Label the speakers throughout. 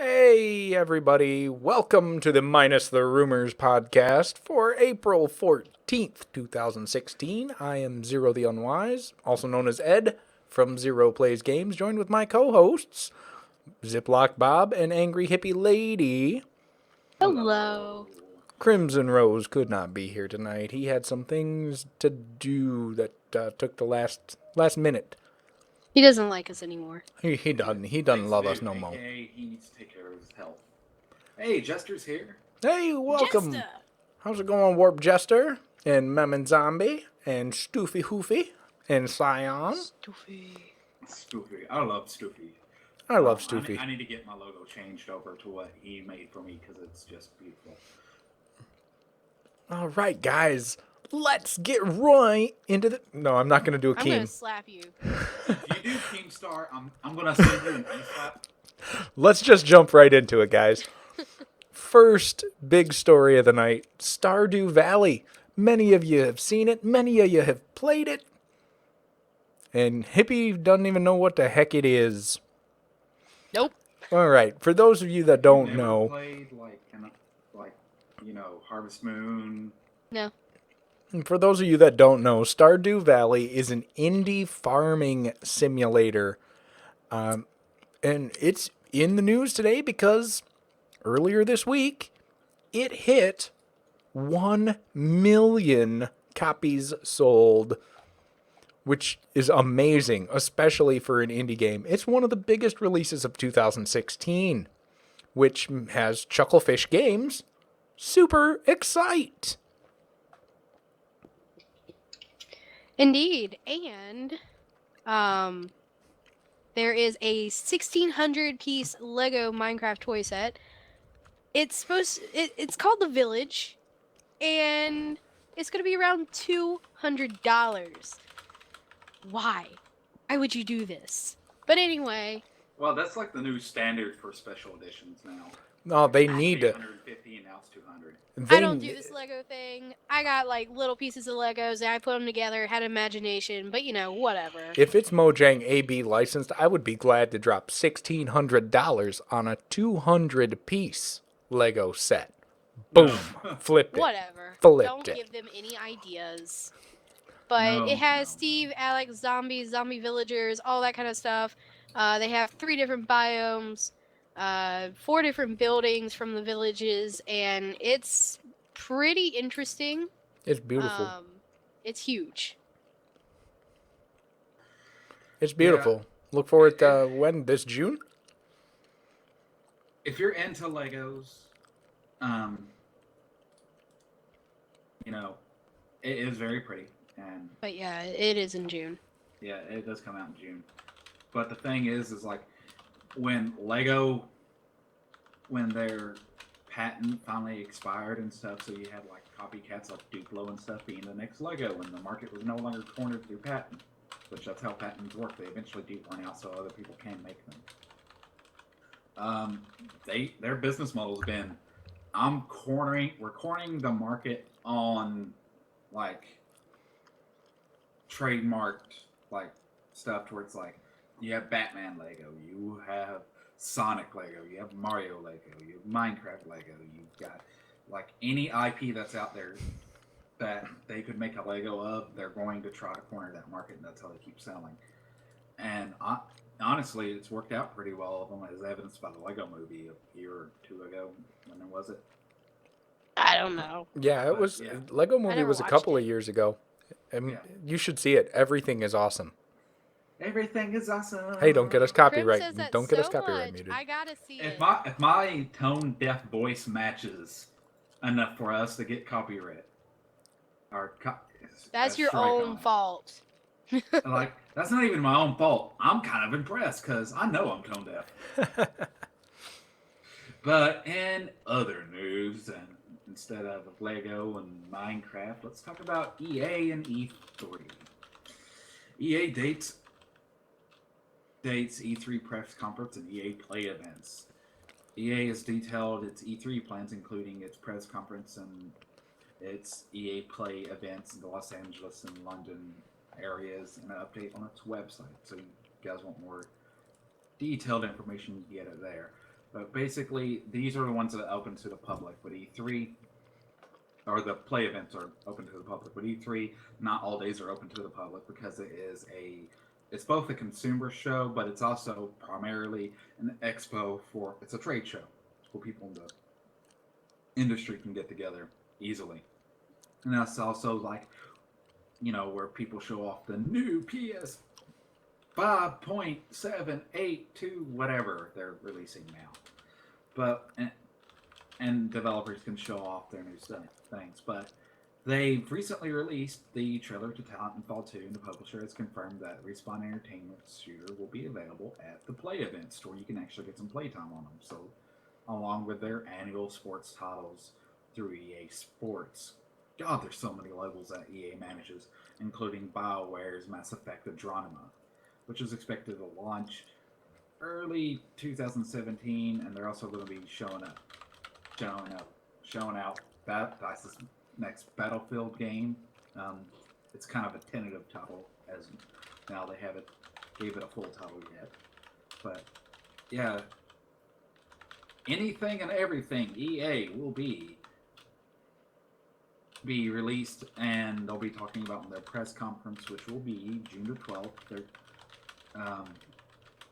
Speaker 1: Hey, everybody. Welcome to the Minus the Rumors podcast for April 14th, 2016. I am Zero the Unwise, also known as Ed from Zero Plays Games, joined with my co hosts, Ziploc Bob and Angry Hippie Lady.
Speaker 2: Hello.
Speaker 1: Crimson Rose could not be here tonight. He had some things to do that took the last minute.
Speaker 2: He doesn't like us anymore.
Speaker 1: He doesn't love us no more.
Speaker 3: AKA he needs to take care of his health. Hey, Jester's here.
Speaker 1: Hey, welcome.
Speaker 2: Jester!
Speaker 1: How's it going, Warp Jester? And Mem Zombie? And Stoofy Hoofy? And Scion?
Speaker 3: Stoofy. I love Stoofy.
Speaker 1: I love Stoofy.
Speaker 3: I need to get my logo changed over to what he made for me because it's just beautiful.
Speaker 1: All right, guys. Let's get right into the... No, I'm not going to do a
Speaker 2: I'm gonna
Speaker 1: Keem.
Speaker 2: slap you.
Speaker 3: If you do Keemstar, I'm going to send you an E-slap.
Speaker 1: Let's just jump right into it, guys. First big story of the night, Stardew Valley. Many of you have seen it. Many of you have played it. And Hippie doesn't even know what the heck it is.
Speaker 2: Nope.
Speaker 1: All right, for those of you that don't
Speaker 3: Never
Speaker 1: know...
Speaker 3: played Harvest Moon.
Speaker 2: No.
Speaker 1: And for those of you that don't know, Stardew Valley is an indie farming simulator. And it's in the news today because earlier this week, it hit 1 million copies sold, which is amazing, especially for an indie game. It's one of the biggest releases of 2016, which has Chucklefish Games super excite.
Speaker 2: Indeed. And there is a 1,600 piece Lego Minecraft toy set. It's called The Village, and it's gonna be around $200. Why? Why would you do this? But anyway.
Speaker 3: Well, that's like the new standard for special editions now.
Speaker 1: No, they need to.
Speaker 3: 150 and now it's 200.
Speaker 2: I don't do this Lego thing. I got like little pieces of Legos and I put them together, had imagination, but whatever.
Speaker 1: If it's Mojang AB licensed, I would be glad to drop $1,600 on a 200-piece Lego set. Boom. Flipped it.
Speaker 2: Whatever.
Speaker 1: Flipped
Speaker 2: Don't
Speaker 1: it.
Speaker 2: give them any ideas. But it has Steve, Alex, zombies, zombie villagers, all that kind of stuff. They have 3 different biomes, 4 different buildings from the villages, and it's pretty interesting.
Speaker 1: It's beautiful.
Speaker 2: It's huge.
Speaker 1: It's beautiful. Yeah. Look forward to when? This June?
Speaker 3: If you're into Legos, it is very pretty.
Speaker 2: But yeah, it is in June.
Speaker 3: Yeah, it does come out in June. But the thing is like when Lego, when their patent finally expired and stuff, so you had like copycats like Duplo and stuff being the next Lego, and the market was no longer cornered through patent, which that's how patents work. They eventually do run out so other people can make them. Their business model's been, we're cornering the market on like trademarked like stuff towards like you have Batman Lego, you have Sonic Lego, you have Mario Lego, you have Minecraft Lego, you've got like any IP that's out there that they could make a Lego of, they're going to try to corner that market, and that's how they keep selling. And honestly, it's worked out pretty well of them, as evidenced by the Lego movie a year or 2 ago. When was it?
Speaker 2: I don't know.
Speaker 1: Yeah, it was. Yeah. Lego movie was a couple of years ago. And you should see it. Everything is awesome.
Speaker 3: Everything is awesome.
Speaker 1: Hey, don't get us copyright.
Speaker 2: Don't get us copyright muted. I gotta see
Speaker 3: it. If my tone deaf voice matches enough for us to get copyright,
Speaker 2: that's your own fault.
Speaker 3: Like, that's not even my own fault. I'm kind of impressed because I know I'm tone deaf. But in other news, and instead of Lego and Minecraft, let's talk about EA and E3. EA dates E3 press conference and EA Play events. EA has detailed its E3 plans, including its press conference and its EA Play events in the Los Angeles and London areas, and an update on its website. So you guys want more detailed information, you get it there. But basically, these are the ones that are open to the public. But E3, or the play events are open to the public. But E3, not all days are open to the public because it's both a consumer show, but it's also primarily an expo it's a trade show where people in the industry can get together easily. And that's also like, where people show off the new PS 5.782, whatever they're releasing now. But and developers can show off their new things. But they've recently released the trailer to Titanfall 2, and the publisher has confirmed that Respawn Entertainment's shooter will be available at the Play events, where you can actually get some playtime on them. So, along with their annual sports titles through EA Sports. God, there's so many levels that EA manages, including BioWare's Mass Effect Andromeda, which is expected to launch early 2017, and they're also going to be showing out DICE's next Battlefield game. It's kind of a tentative title, as now they haven't gave it a full title yet. But yeah, anything and everything EA will be released, and they'll be talking about in their press conference, which will be June the 12th.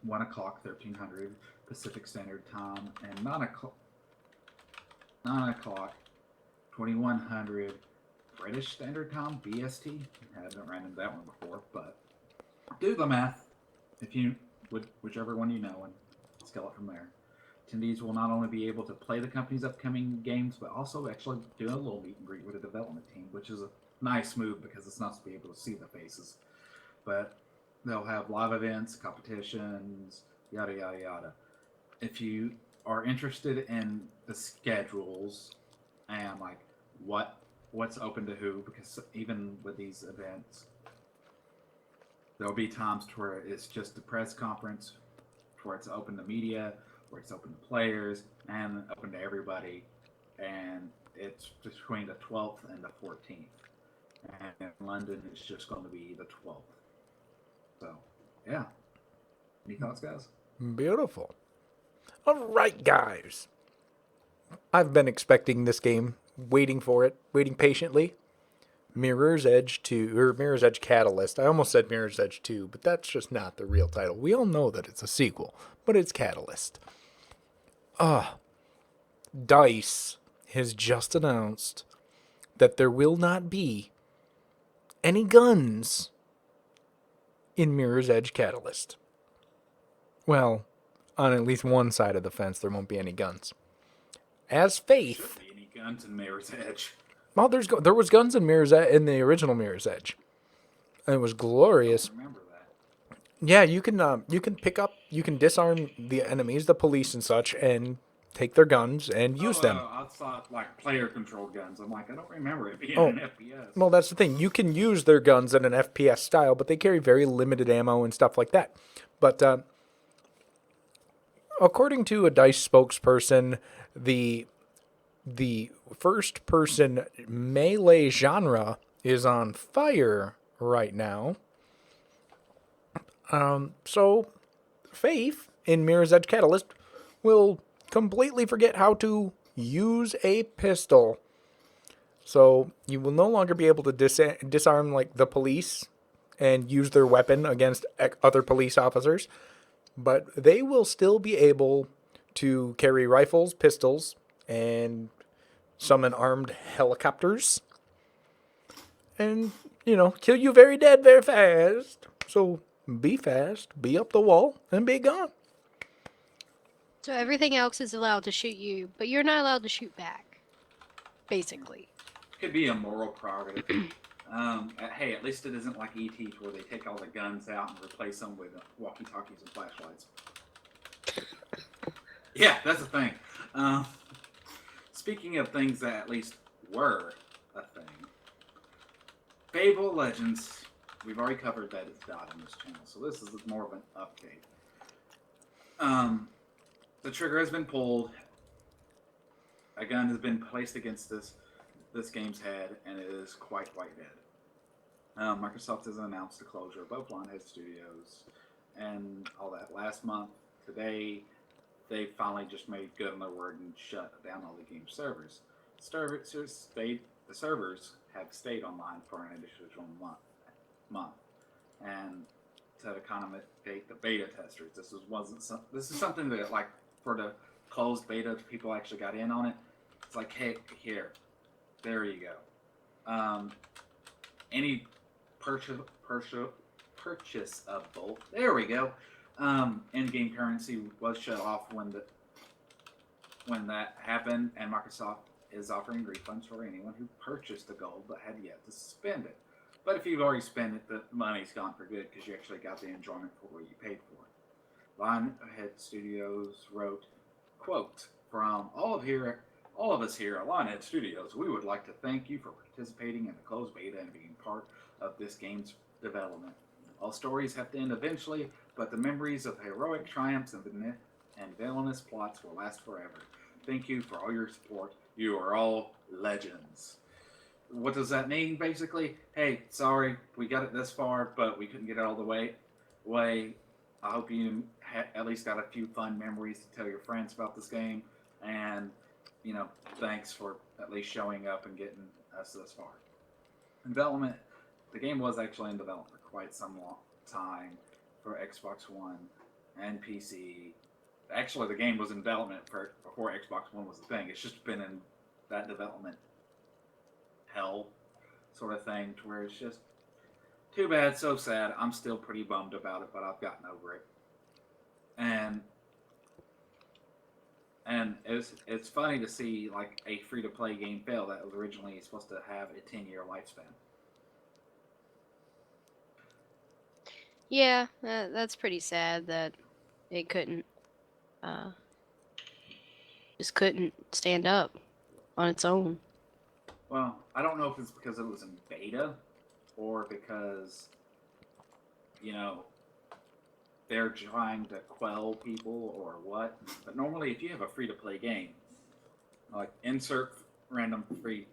Speaker 3: 1 o'clock, 1300 Pacific Standard Time, and 9 o'clock, 2100 British Standard Time, BST. I haven't ran into that one before, but do the math if you would, whichever one you know, and scale it from there. Attendees will not only be able to play the company's upcoming games, but also actually do a little meet and greet with the development team, which is a nice move because it's nice to be able to see the faces. But they'll have live events, competitions, yada, yada, yada. If you are interested in the schedules and like what's open to who, because even with these events, there'll be times where it's just a press conference, where it's open to media, where it's open to players, and open to everybody. And it's between the 12th and the 14th. And in London, it's just going to be the 12th. So, yeah. Any thoughts, guys?
Speaker 1: Beautiful. All right, guys. I've been expecting this game, waiting for it, waiting patiently. Mirror's Edge 2, or Mirror's Edge Catalyst. I almost said Mirror's Edge 2, but that's just not the real title. We all know that it's a sequel, but it's Catalyst. DICE has just announced that there will not be any guns in Mirror's Edge Catalyst. Well, on at least one side of the fence, there won't be any guns. As Faith,
Speaker 3: Shouldn't be any guns in Mirror's Edge.
Speaker 1: well, there was guns in in the original Mirror's Edge, and it was glorious.
Speaker 3: I remember that.
Speaker 1: Yeah, you can pick up, you can disarm the enemies, the police and such, and take their guns and use them.
Speaker 3: I thought like player controlled guns. I'm like, I don't remember it being
Speaker 1: Oh.
Speaker 3: an FPS.
Speaker 1: Well, that's the thing. You can use their guns in an FPS style, but they carry very limited ammo and stuff like that. But according to a DICE spokesperson, the first-person melee genre is on fire right now. So Faith in Mirror's Edge Catalyst will completely forget how to use a pistol. So you will no longer be able to disarm like the police and use their weapon against other police officers, but they will still be able to carry rifles, pistols, and summon armed helicopters, and kill you very dead, very fast. So be fast, be up the wall, and be gone.
Speaker 2: So everything else is allowed to shoot you, but you're not allowed to shoot back. Basically.
Speaker 3: Could be a moral prerogative. Hey, at least it isn't like ET where they take all the guns out and replace them with walkie-talkies and flashlights. Yeah, that's the thing. Speaking of things that at least were a thing, Fable Legends, we've already covered that it's died on this channel, so this is more of an update. The trigger has been pulled. A gun has been placed against this game's head, and it is quite dead. Microsoft has announced the closure of both Lionhead Studios and all that last month. Today, they finally just made good on their word and shut down all the game servers. The servers have stayed online for an additional month, and to accommodate the beta testers. This is something that like for the closed beta people actually got in on it. It's like, hey, here, there you go. Any purchase purchase purchasable. There we go. In-game currency was shut off when that happened, and Microsoft is offering refunds for anyone who purchased the gold but had yet to spend it. But if you've already spent it, the money's gone for good because you actually got the enjoyment for what you paid for it. Lionhead Studios wrote, quote, from all of us here at Lionhead Studios, we would like to thank you for participating in the closed beta and being part of this game's development. All stories have to end eventually, but the memories of heroic triumphs and villainous plots will last forever. Thank you for all your support. You are all legends. What does that mean, basically? Hey, sorry, we got it this far, but we couldn't get it all the way. I hope you at least got a few fun memories to tell your friends about this game, and thanks for at least showing up and getting us this far. Development. The game was actually in development for quite some long time for Xbox One and PC. Actually, the game was in development before Xbox One was a thing. It's just been in that development hell sort of thing to where it's just too bad, so sad. I'm still pretty bummed about it, but I've gotten over it. And it's funny to see like a free to play game fail that was originally supposed to have a 10-year lifespan.
Speaker 2: Yeah, that's pretty sad that it couldn't, just couldn't stand up on its own.
Speaker 3: Well, I don't know if it's because it was in beta or because they're trying to quell people or what. But normally, if you have a free to play game, like insert random free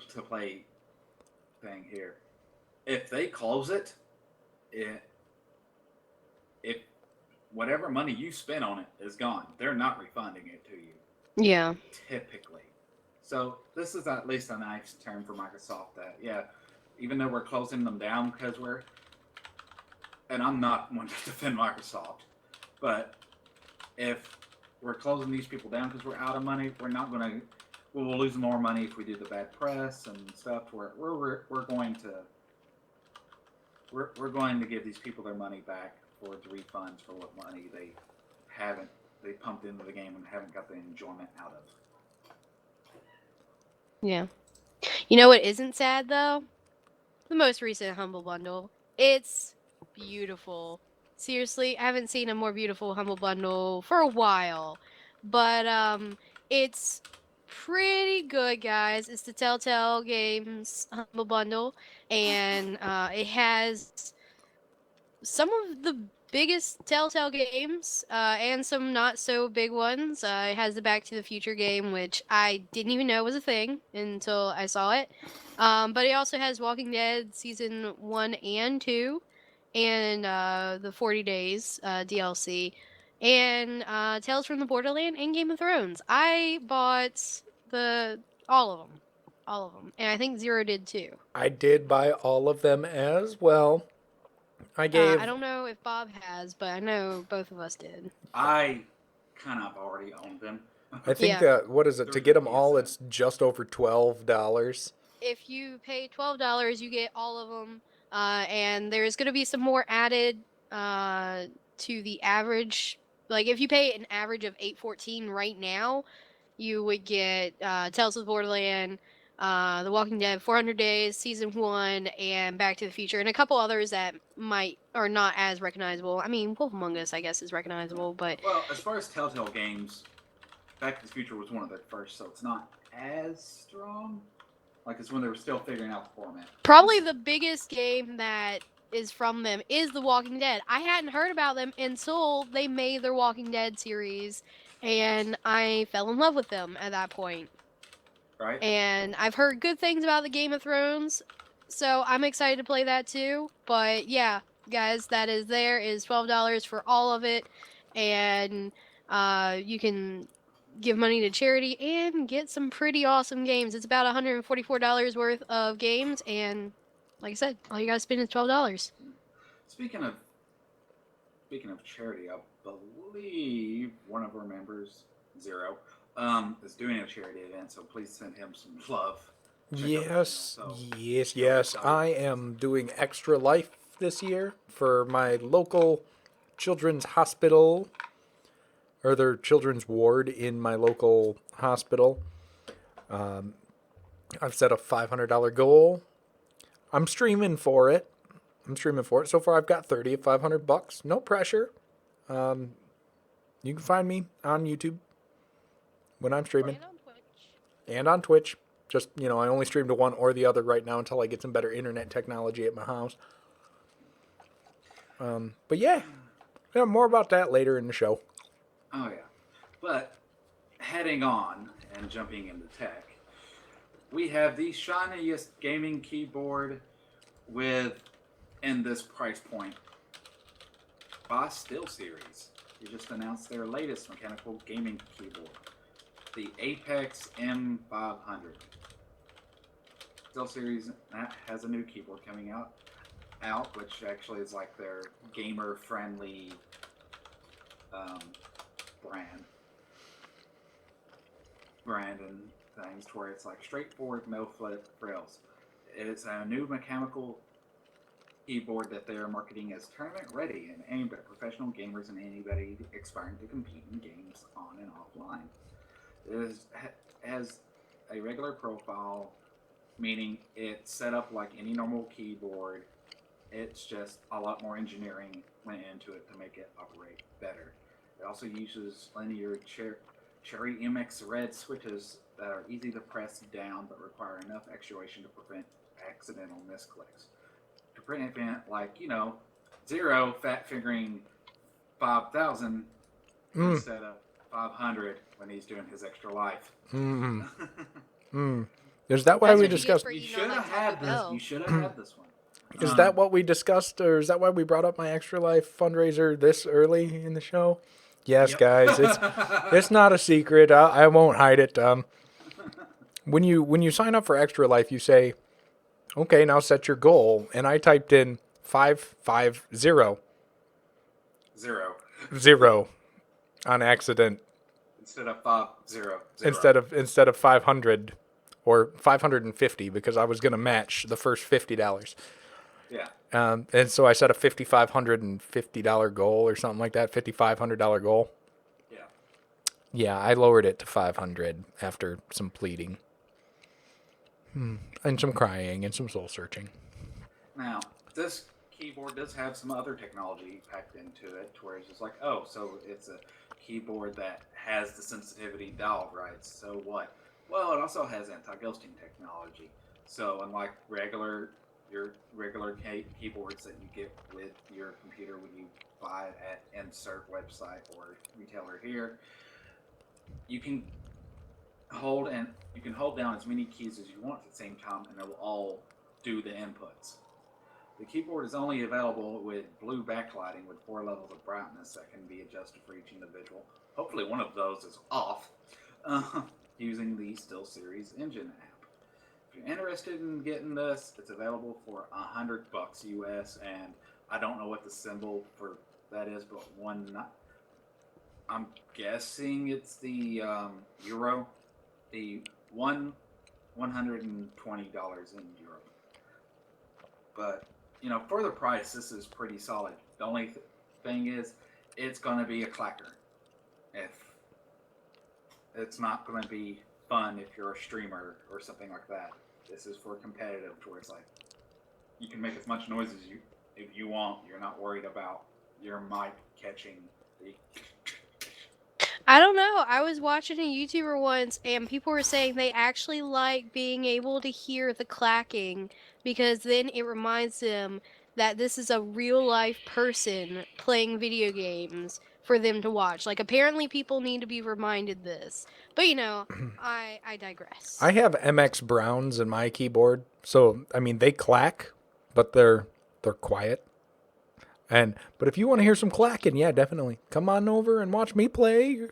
Speaker 3: to play thing here, if they close it, if whatever money you spent on it is gone, they're not refunding it to you.
Speaker 2: Yeah.
Speaker 3: Typically. So this is at least a nice term for Microsoft that, yeah, even though we're closing them down because and I'm not one to defend Microsoft, but if we're closing these people down because we're out of money, we'll lose more money if we do the bad press and stuff. We're going to give these people their money back for the refunds for what money they pumped into the game and haven't got the enjoyment out of.
Speaker 2: Yeah. You know what isn't sad though? The most recent Humble Bundle. It's beautiful. Seriously, I haven't seen a more beautiful Humble Bundle for a while. But it's pretty good, guys. It's the Telltale Games Humble Bundle, and it has some of the biggest Telltale games, and some not so big ones. It has the Back to the Future game, which I didn't even know was a thing until I saw it. But it also has Walking Dead season 1 and 2, and the 40 Days DLC, and Tales from the Borderland and Game of Thrones. I bought all of them, and I think Zero did too.
Speaker 1: I did buy all of them as well. I
Speaker 2: I
Speaker 1: gave.
Speaker 2: don't know if Bob has, but I know both of us did.
Speaker 3: I kind of already owned them.
Speaker 1: I think
Speaker 2: Yeah.
Speaker 1: that what is it to
Speaker 3: Through
Speaker 1: get
Speaker 3: the
Speaker 1: them all?
Speaker 3: PSN.
Speaker 1: It's just over $12.
Speaker 2: If you pay $12, you get all of them, and there's gonna be some more added to the average. Like if you pay an average of $8.14 right now, you would get Tales of the Borderland, The Walking Dead, 400 Days, Season 1, and Back to the Future, and a couple others that might are not as recognizable. I mean, Wolf Among Us, I guess, is recognizable, but
Speaker 3: Well, as far as Telltale games, Back to the Future was one of their first, so it's not as strong. Like it's when they were still figuring out the format.
Speaker 2: probably the biggest game that is from them is The Walking Dead. I hadn't heard about them until they made their Walking Dead series, and I fell in love with them at that point.
Speaker 3: Right?
Speaker 2: And I've heard good things about the Game of Thrones, so I'm excited to play that too. But yeah, guys, that is $12 for all of it, and You can give money to charity and get some pretty awesome games. It's about $144 worth of games, and like I said, all you gotta spend is $12.
Speaker 3: Speaking of speaking of charity, I believe one of our members, Zero, is doing a charity event. So please send him some love. Check out the channel.
Speaker 1: Yes,
Speaker 3: So
Speaker 1: yes,
Speaker 3: he'll be
Speaker 1: yes.
Speaker 3: excited.
Speaker 1: I am doing Extra Life this year for my local children's hospital, or their children's ward in my local hospital. I've set a $500 goal. I'm streaming for it. So far, I've got 30 at $500. No pressure. You can find me on YouTube when I'm streaming
Speaker 2: And on Twitch.
Speaker 1: and on Twitch. Just, I only stream to one or the other right now until I get some better internet technology at my house. But yeah, more about that later in the show.
Speaker 3: Oh yeah, but heading on and jumping into tech, we have the shiniest gaming keyboard with in this price point by SteelSeries. They just announced their latest mechanical gaming keyboard, the Apex M500. SteelSeries has a new keyboard coming out, which actually is like their gamer-friendly brand and things, to where it's like straightforward, no frills. It's a new mechanical keyboard that they are marketing as tournament ready and aimed at professional gamers and anybody aspiring to compete in games on and offline. Has a regular profile, meaning it's set up like any normal keyboard. It's just a lot more engineering went into it to make it operate better. It also uses linear Cherry MX Red switches that are easy to press down but require enough actuation to prevent accidental misclicks. To prevent, like, Zero fat fingering 5,000 instead of 500 when he's doing his extra life.
Speaker 1: Is that why
Speaker 2: That's
Speaker 1: we
Speaker 2: what you get
Speaker 1: discussed?
Speaker 2: for
Speaker 3: You
Speaker 2: eating
Speaker 3: should
Speaker 2: all
Speaker 3: have
Speaker 2: that
Speaker 3: had
Speaker 2: Taco
Speaker 3: this.
Speaker 2: Bell.
Speaker 3: You should have had this one.
Speaker 1: Is that what we discussed, or is that why we brought up my Extra Life fundraiser this early in the show? Yes,
Speaker 3: Yep.
Speaker 1: guys, it's not a secret. I won't hide it. When you sign up for Extra Life, you say, "Okay, now set your goal." And I typed in 550
Speaker 3: Zero
Speaker 1: 0 on accident
Speaker 3: instead of 500.
Speaker 1: instead of 500 or 550 because I was gonna match the first $50.
Speaker 3: Yeah.
Speaker 1: And so I set a $5,550 goal or something like that, $5,500 goal.
Speaker 3: Yeah.
Speaker 1: Yeah, I lowered it to 500 after some pleading, and some crying and some soul searching.
Speaker 3: Now, this keyboard does have some other technology packed into it, to where it's just like, oh, so it's a keyboard that has the sensitivity dialed right. So what? Well, it also has anti-ghosting technology. So unlike your regular keyboards that you get with your computer when you buy it at insert website or retailer here, you can hold down as many keys as you want at the same time, and it will all do the inputs. The keyboard is only available with blue backlighting with 4 levels of brightness that can be adjusted for each individual. Hopefully, one of those is off using the SteelSeries Engine app. If you're interested in getting this, it's available for $100 US, and I don't know what the symbol for that is, but I'm guessing it's the euro, the $120 in Europe. But for the price, this is pretty solid. The only thing is, it's going to be a clacker. If it's not going to be fun if you're a streamer or something like that. This is for competitive, where it's like you can make as much noise as if you want. You're not worried about your mic catching the.
Speaker 2: I don't know. I was watching a YouTuber once, and people were saying they actually like being able to hear the clacking because then it reminds them that this is a real life person playing video games for them to watch. Like, apparently, people need to be reminded this. But I digress.
Speaker 1: I have MX Browns in my keyboard, so I mean they clack, but they're quiet. But if you want to hear some clacking, yeah, definitely come on over and watch me play.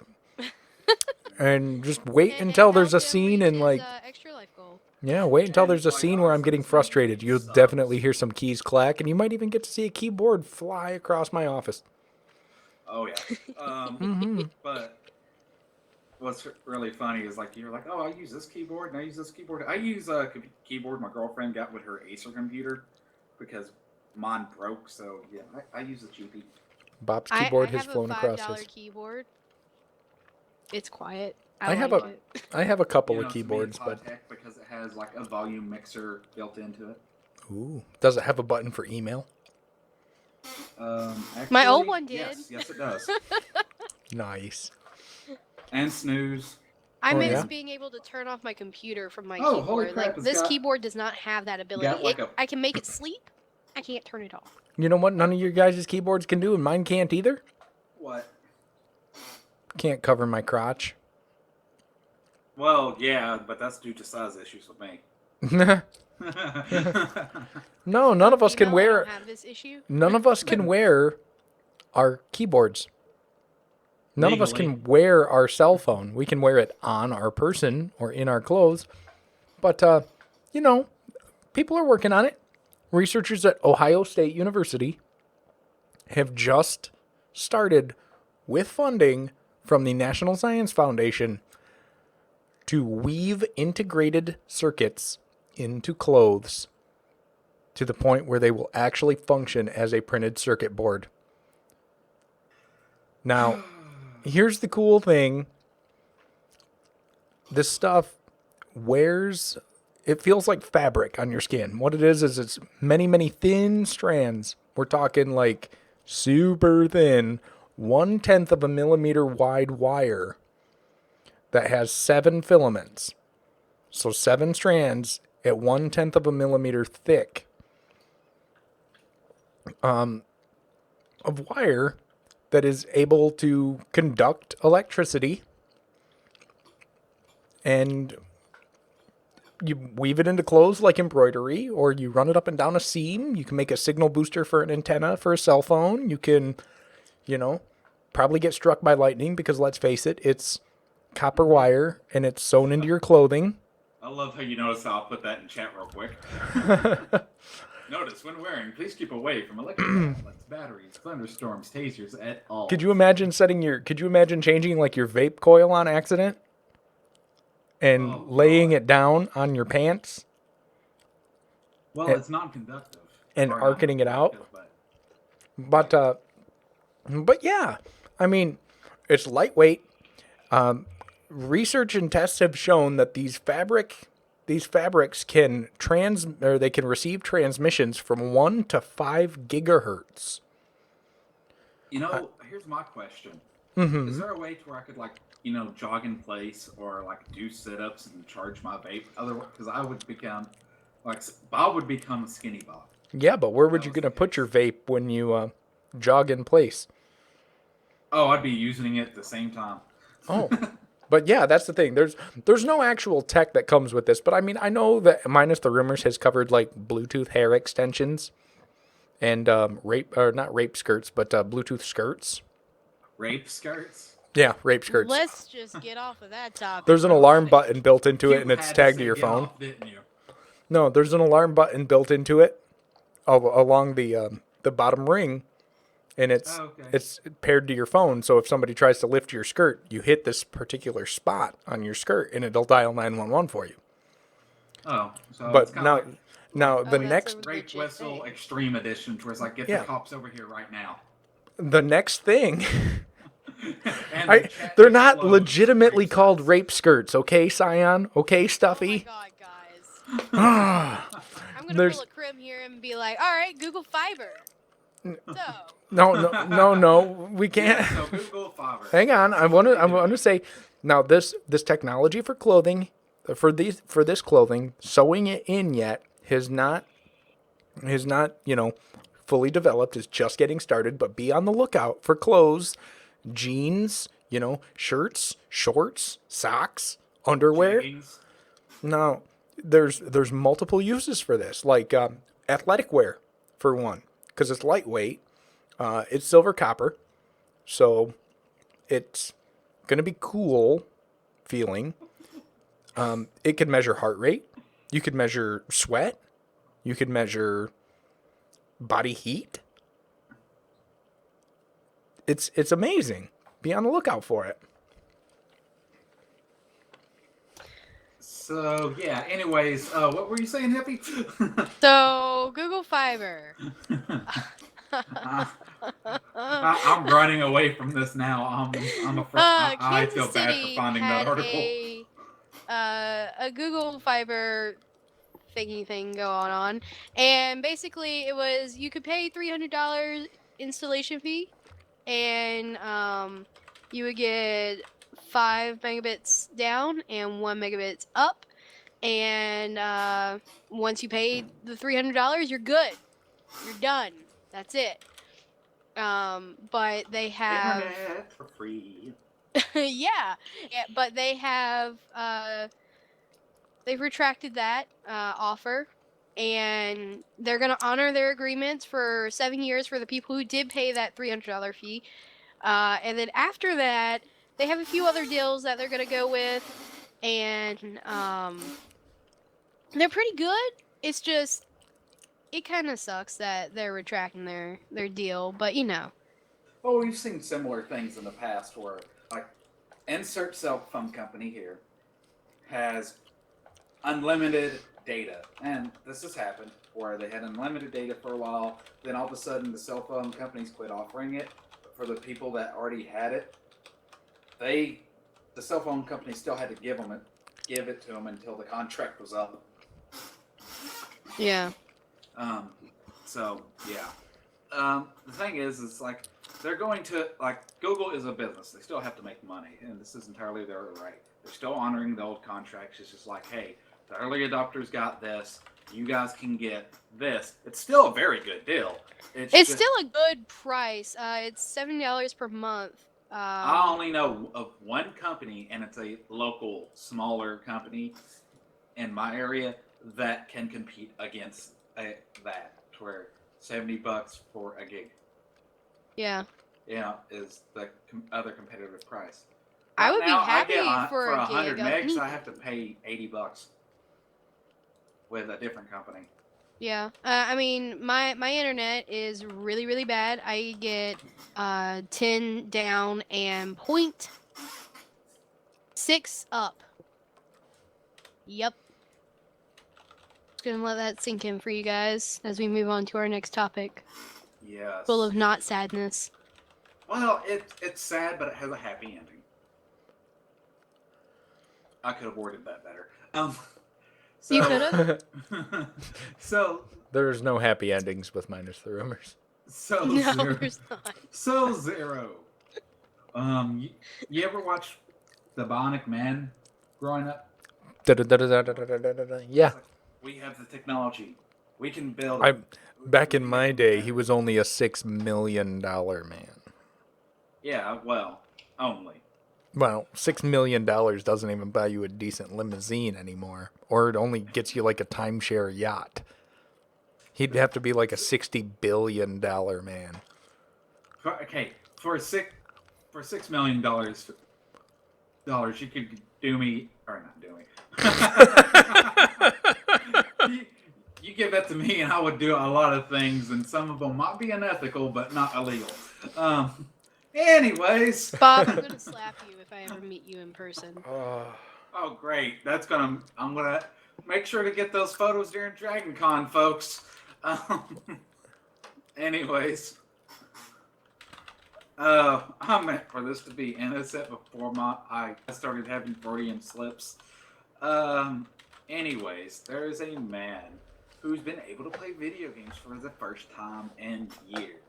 Speaker 1: And just wait
Speaker 2: And
Speaker 1: until
Speaker 2: help
Speaker 1: there's a
Speaker 2: him
Speaker 1: scene
Speaker 2: reach
Speaker 1: and
Speaker 2: his,
Speaker 1: like
Speaker 2: extra life goal.
Speaker 1: yeah, wait until
Speaker 3: And,
Speaker 1: there's a
Speaker 3: like,
Speaker 1: scene where I'm
Speaker 3: honestly,
Speaker 1: getting
Speaker 3: it's gonna give
Speaker 1: frustrated.
Speaker 3: you
Speaker 1: You'll
Speaker 3: subs.
Speaker 1: definitely hear some keys clack, and you might even get to see a keyboard fly across my office.
Speaker 3: Oh yeah. But what's really funny is like you're like, oh, I use this keyboard and I use this keyboard. I use a keyboard my girlfriend got with her Acer computer because mine broke. So yeah, I use a cheapie.
Speaker 1: Bob's
Speaker 2: I
Speaker 1: keyboard has
Speaker 2: have a
Speaker 1: flown across
Speaker 2: $5
Speaker 1: his.
Speaker 2: keyboard. It's quiet.
Speaker 1: I
Speaker 2: I
Speaker 1: have
Speaker 2: like
Speaker 1: a,
Speaker 2: it.
Speaker 1: I have a couple
Speaker 3: You
Speaker 1: of
Speaker 3: know, to me it's
Speaker 1: keyboards,
Speaker 3: high
Speaker 1: but
Speaker 3: tech because it has like a volume mixer built into it.
Speaker 1: ooh, does it have a button for email?
Speaker 3: Actually,
Speaker 2: My old one did.
Speaker 3: Yes, it does.
Speaker 1: Nice.
Speaker 3: And snooze.
Speaker 2: I
Speaker 1: Oh,
Speaker 2: miss
Speaker 1: yeah?
Speaker 2: being able to turn off my computer from my
Speaker 3: Oh,
Speaker 2: keyboard.
Speaker 3: holy crap,
Speaker 2: Like
Speaker 3: it's
Speaker 2: this
Speaker 3: got-
Speaker 2: keyboard does not have that ability.
Speaker 3: like a-
Speaker 2: I can make it sleep. I can't turn it off.
Speaker 1: You know what? None of your guys' keyboards can do, and mine can't either.
Speaker 3: What?
Speaker 1: Can't cover my crotch.
Speaker 3: Well, yeah, but that's due to size issues with me.
Speaker 1: No, none of us can
Speaker 2: Female, I
Speaker 1: wear.
Speaker 2: don't have this issue.
Speaker 1: None of us can wear our keyboards. None of us
Speaker 3: Legally.
Speaker 1: can wear our cell phone. We can wear it on our person or in our clothes. But, you know, people are working on it. Researchers at Ohio State University have just started with funding from the National Science Foundation to weave integrated circuits into clothes to the point where they will actually function as a printed circuit board. Now, here's the cool thing. This stuff wears, it feels like fabric on your skin. What it is it's many, many thin strands. We're talking like super thin, 1/10 of a millimeter wide wire that has 7 filaments. So 7 strands at 1/10 of a millimeter thick of wire that is able to conduct electricity, and you weave it into clothes like embroidery, or you run it up and down a seam. You can make a signal booster for an antenna for a cell phone. You can, probably get struck by lightning because let's face it, it's copper wire and it's sewn into your clothing.
Speaker 3: I love how you notice how I'll put that in chat real quick. Notice when wearing, please keep away from electric outlets, batteries, thunderstorms, tasers, et al.
Speaker 1: Could you imagine changing like your vape coil on accident and
Speaker 3: Oh,
Speaker 1: laying
Speaker 3: God.
Speaker 1: it down on your pants
Speaker 3: Well,
Speaker 1: and-
Speaker 3: it's non-conductive.
Speaker 1: and
Speaker 3: Or
Speaker 1: arcing it out?
Speaker 3: non-conductive,
Speaker 1: But yeah, I mean, it's lightweight. Research and tests have shown that these fabrics can they can receive transmissions from 1 to 5 gigahertz.
Speaker 3: Here's my question.
Speaker 1: Mm-hmm.
Speaker 3: Is there a way to where I could jog in place or do sit-ups and charge my vape? Otherwise, because I would become Bob would become skinny Bob.
Speaker 1: Yeah, but where would
Speaker 3: That
Speaker 1: you
Speaker 3: was
Speaker 1: gonna
Speaker 3: the
Speaker 1: put
Speaker 3: case.
Speaker 1: your vape when you jog in place?
Speaker 3: Oh, I'd be using it at the same time.
Speaker 1: Oh, but yeah, that's the thing. There's no actual tech that comes with this, but I mean, I know that Minus the Rumors has covered like Bluetooth hair extensions and not rape skirts, but Bluetooth skirts.
Speaker 3: Rape skirts?
Speaker 1: Yeah, rape skirts.
Speaker 2: Let's just get off of that topic.
Speaker 1: There's an alarm button built into it,
Speaker 3: You
Speaker 1: and it's
Speaker 3: had
Speaker 1: tagged to
Speaker 3: say
Speaker 1: your
Speaker 3: get
Speaker 1: phone.
Speaker 3: off, didn't you?
Speaker 1: No, there's an alarm button built into it along the bottom ring, and it's
Speaker 3: Oh, okay.
Speaker 1: it's paired to your phone. So if somebody tries to lift your skirt, you hit this particular spot on your skirt, and it'll dial 911 for you.
Speaker 3: Oh, so
Speaker 1: But
Speaker 3: it's kinda
Speaker 1: now
Speaker 2: Oh,
Speaker 1: the
Speaker 2: that's
Speaker 1: next
Speaker 2: a
Speaker 3: like Rape
Speaker 2: legit
Speaker 3: Whistle
Speaker 2: thing.
Speaker 3: Extreme Edition, where it's like, get
Speaker 1: Yeah.
Speaker 3: the cops over here right now.
Speaker 1: thing,
Speaker 3: And the chat
Speaker 1: they're not
Speaker 3: explodes.
Speaker 1: legitimately
Speaker 3: Rape
Speaker 1: called
Speaker 3: skirts.
Speaker 1: rape skirts, okay, Scion? Okay,
Speaker 2: Oh my
Speaker 1: Stuffy?
Speaker 2: god, guys. I'm gonna
Speaker 1: There's-
Speaker 2: pull a Krim here and be like, all right, Google Fiber. So,
Speaker 1: No, we can't.
Speaker 3: Yeah, so Google Fiverr.
Speaker 1: Hang on, I want to say now this technology for clothing, for this clothing, sewing it in yet has not fully developed. Is just getting started. But be on the lookout for clothes, jeans, shirts, shorts, socks, underwear.
Speaker 3: Jeggings.
Speaker 1: Now there's multiple uses for this, like athletic wear for one, because it's lightweight It's silver copper, so it's gonna be cool feeling. It can measure heart rate. You could measure sweat. You could measure body heat. It's amazing. Be on the lookout for it.
Speaker 3: So yeah. Anyways, what were you saying, Hippie?
Speaker 2: So Google Fiber.
Speaker 3: I'm running away from this now. I
Speaker 2: Kansas
Speaker 3: feel bad for
Speaker 2: City
Speaker 3: finding that
Speaker 2: had
Speaker 3: article.
Speaker 2: a Google Fiber thingy thing going on, and basically it was you could pay $300 installation fee, and you would get 5 megabits down and 1 megabits up, and once you paid the $300, you're good, you're done. That's it. But they have
Speaker 3: Internet for free.
Speaker 2: yeah, but they've retracted that offer, and they're gonna honor their agreements for 7 years for the people who did pay that $300 fee. And then after that, they have a few other deals that they're gonna go with, and they're pretty good. It's just it kind of sucks that they're retracting their deal, but you know.
Speaker 3: Well, we've seen similar things in the past where, like, insert cell phone company here has unlimited data, and this has happened where they had unlimited data for a while. Then all of a sudden, the cell phone companies quit offering it. But for the people that already had it, the cell phone company still had to give it to them until the contract was up.
Speaker 2: Yeah.
Speaker 3: Um, so yeah. The thing is like they're going to like Google is a business. They still have to make money, and this is entirely their right. They're still honoring the old contracts. It's just like, hey, the early adopters got this. You guys can get this. It's still a very good deal.
Speaker 2: It's
Speaker 3: just,
Speaker 2: still a good price. It's $70 per month.
Speaker 3: I only know of one company, and it's a local, smaller company in my area that can compete against that, where $70 for a gig,
Speaker 2: Yeah.
Speaker 3: is the other competitive price.
Speaker 2: I
Speaker 3: Right
Speaker 2: would be
Speaker 3: now, I get
Speaker 2: happy for
Speaker 3: for
Speaker 2: a
Speaker 3: 100
Speaker 2: gig of
Speaker 3: megs, I
Speaker 2: anything.
Speaker 3: have to pay $80 with a different company.
Speaker 2: Yeah. I mean, my internet is really really bad. I get 10 down and 0.6 up. Yep. Just gonna let that sink in for you guys as we move on to our next topic.
Speaker 3: Yes.
Speaker 2: Full of not sadness.
Speaker 3: Well, it's sad, but it has a happy ending. I could have worded that better. So,
Speaker 2: You could have.
Speaker 3: so
Speaker 1: There's no happy endings with Minus the Rumors.
Speaker 3: so
Speaker 2: No,
Speaker 3: zero.
Speaker 2: there's not.
Speaker 3: So zero. You ever watch The Bionic Man growing up?
Speaker 1: Yeah.
Speaker 3: It's like, we have the technology. We can build.
Speaker 1: Back in my day, he was only a $6 million man.
Speaker 3: Yeah, well, only.
Speaker 1: Well, $6 million doesn't even buy you a decent limousine anymore, or it only gets you like a timeshare yacht. He'd have to be like a $60 billion man.
Speaker 3: Okay, for $6 million, you could do me or not do me. you give that to me, and I would do a lot of things, and some of them might be unethical, but not illegal. Anyways,
Speaker 2: Bob, I'm gonna slap you if I ever meet you in person.
Speaker 3: Oh, great! I'm gonna make sure to get those photos during Dragon Con, folks. Anyways, I meant for this to be innocent before I started having Freudian slips. Anyways, there is a man who's been able to play video games for the first time in years,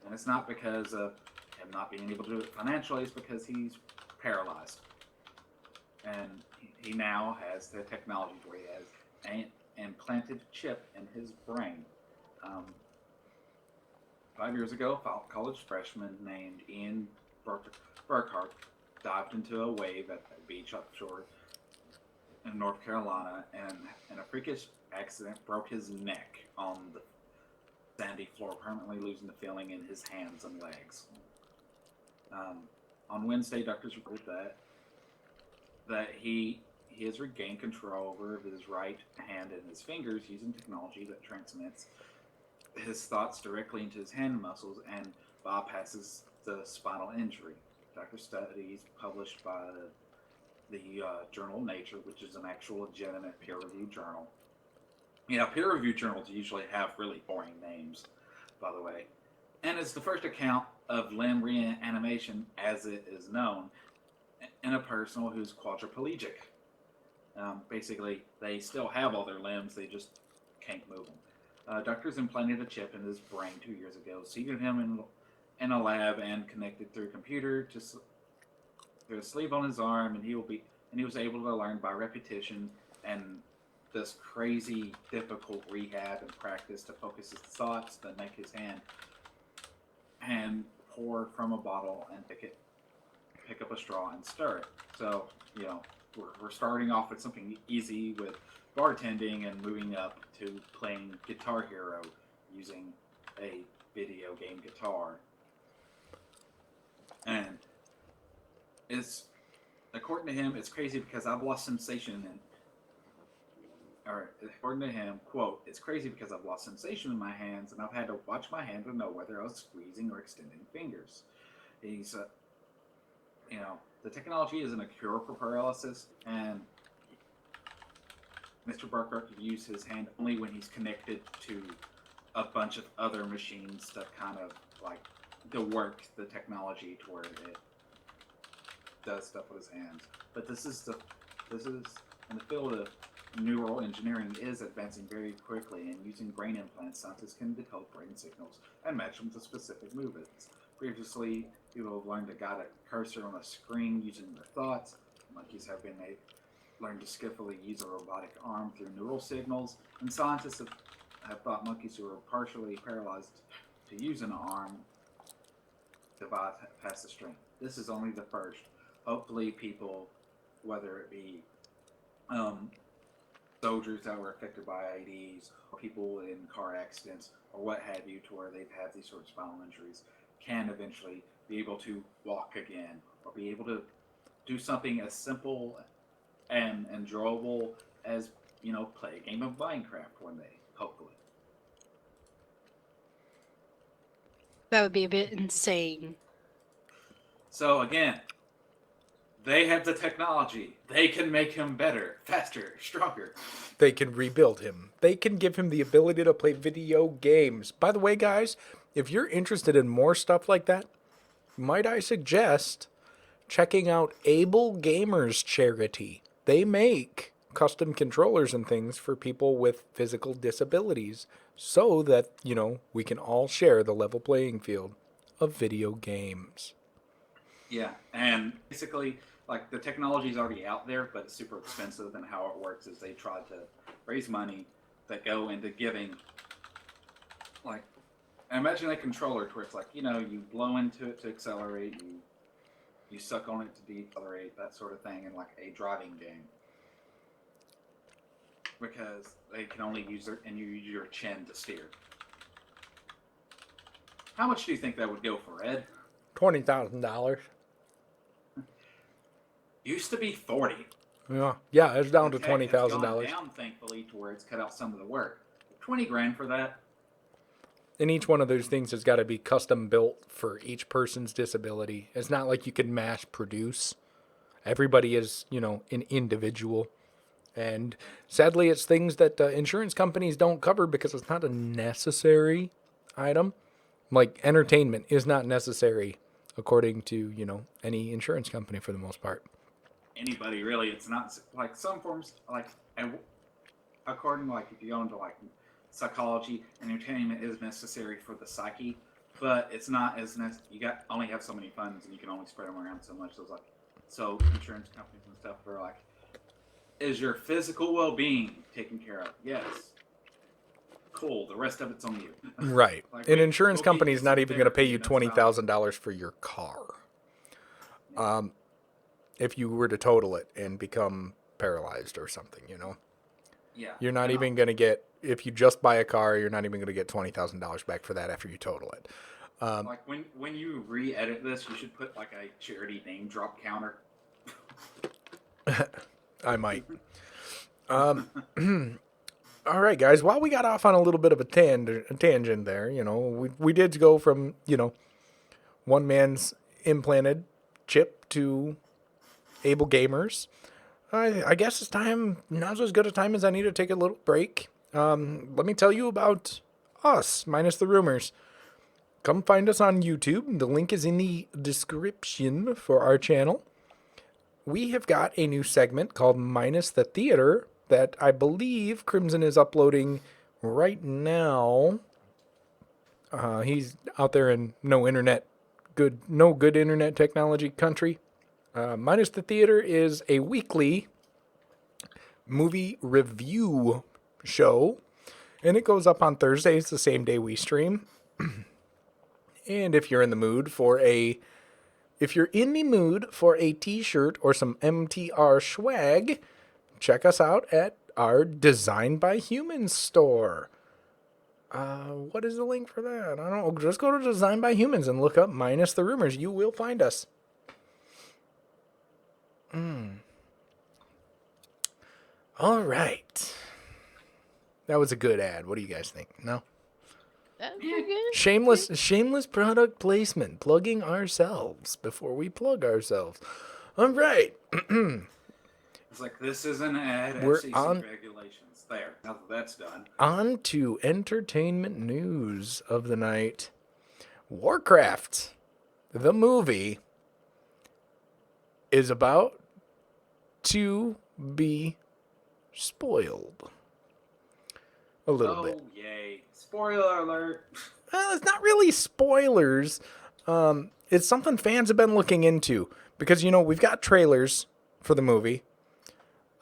Speaker 3: and it's not because of him not being able to do it financially. It's because he's paralyzed. And he now has the technology where he has an implanted chip in his brain. 5 years ago, a college freshman named Ian Burkhart dived into a wave at a beach offshore in North Carolina, and in a freakish accident broke his neck on sandy floor, permanently losing the feeling in his hands and legs. On Wednesday, doctors reported that he has regained control over his right hand and his fingers using technology that transmits his thoughts directly into his hand muscles and bypasses the spinal injury. Doctor studies published by the journal Nature, which is an actual legitimate peer-reviewed journal. Peer-reviewed journals usually have really boring names, by the way. And it's the first account of limb reanimation, as it is known, in a person who's quadriplegic. Basically, they still have all their limbs, they just can't move them. Doctors implanted a chip in his brain 2 years ago, seated him in a lab and connected through a computer to a sleeve on his arm, and he was able to learn by repetition and this crazy difficult rehab and practice to focus his thoughts, to make his hand pour from a bottle and pick up a straw and stir it. So, we're starting off with something easy with bartending and moving up to playing Guitar Hero using a video game guitar. And it's, according to him, it's crazy because I've lost sensation according to him, quote, it's crazy because I've lost sensation in my hands and I've had to watch my hand to know whether I was squeezing or extending fingers. He's, the technology isn't a cure for paralysis, and Mr. Burkhart could use his hand only when he's connected to a bunch of other machines that kind of to work the technology to where it does stuff with his hands. But this is in the field of neural engineering is advancing very quickly, and using brain implants, scientists can decode brain signals and match them to specific movements. Previously, people have learned to guide a cursor on a screen using their thoughts. Monkeys have learned to skillfully use a robotic arm through neural signals, and scientists have thought monkeys who are partially paralyzed to use an arm to bypass the strain. This is only the first. Hopefully, people, whether it be soldiers that were affected by IEDs, or people in car accidents, or what have you, to where they've had these sort of spinal injuries, can eventually be able to walk again, or be able to do something as simple and enjoyable as, play a game of Minecraft one day, hopefully.
Speaker 2: That would be a bit insane.
Speaker 3: So again, they have the technology. They can make him better, faster, stronger.
Speaker 1: They can rebuild him. They can give him the ability to play video games. By the way, guys, if you're interested in more stuff like that, might I suggest checking out Able Gamers Charity. They make custom controllers and things for people with physical disabilities so that, we can all share the level playing field of video games.
Speaker 3: Yeah, and basically, the technology is already out there, but it's super expensive, and how it works is they try to raise money that go into giving, imagine a controller to where it's you blow into it to accelerate, you suck on it to decelerate, that sort of thing, in a driving game. Because they can only use you use your chin to steer. How much do you think that would go for, Ed?
Speaker 1: $20,000.
Speaker 3: Used to be 40.
Speaker 1: Yeah, it's down to
Speaker 3: $20,000. It's gone
Speaker 1: $20,000.
Speaker 3: down, thankfully, to where it's cut out some of the work. 20 grand for that.
Speaker 1: And each one of those things has got to be custom built for each person's disability. It's not like you can mass produce. Everybody is, an individual. And sadly, it's things that insurance companies don't cover because it's not a necessary item. Like entertainment is not necessary according to, any insurance company for the most part.
Speaker 3: Anybody really. It's not some forms, according if you go into psychology, entertainment is necessary for the psyche, but it's not as you only have so many funds and you can only spread them around so much. So insurance companies and stuff are is your physical well-being taken care of? Yes. Cool. The rest of it's on you.
Speaker 1: Right. An insurance company is not even going to pay you
Speaker 3: $20,000
Speaker 1: $20,000 for your car. If you were to total it and become paralyzed or something,
Speaker 3: Yeah.
Speaker 1: You're not even going to get if you just buy a car, you're not even going to get $20,000 back for that after you total it.
Speaker 3: Like when you re-edit this, you should put like a charity name drop counter.
Speaker 1: I might. All right, guys. While we got off on a little bit of a tangent there, we did go from, one man's implanted chip to able gamers. I guess it's time. Now's as good a time as I need to take a little break. Let me tell you about us, minus the rumors. Come find us on YouTube. The link is in the description for our channel. We have got a new segment called Minus the Theater that I believe Crimson is uploading right now. He's out there in no good internet technology country. Minus the Theater is a weekly movie review show, and it goes up on Thursdays, the same day we stream. And if you're in the mood for a t-shirt or some MTR swag, check us out at our Design by Humans store. What is the link for that? I don't know. Just go to Design by Humans and look up Minus the Rumors. You will find us. All right. That was a good ad. What do you guys think? No?
Speaker 2: That's pretty good.
Speaker 1: Shameless product placement. Plugging ourselves before we plug ourselves. All right.
Speaker 3: It's like, this is an ad.
Speaker 1: We're
Speaker 3: FCC
Speaker 1: on-
Speaker 3: regulations. There. Now that that's done.
Speaker 1: On to entertainment news of the night. Warcraft, the movie, is about to be spoiled. A little bit.
Speaker 3: Oh, yay. Spoiler alert.
Speaker 1: Well, it's not really spoilers. It's something fans have been looking into because, we've got trailers for the movie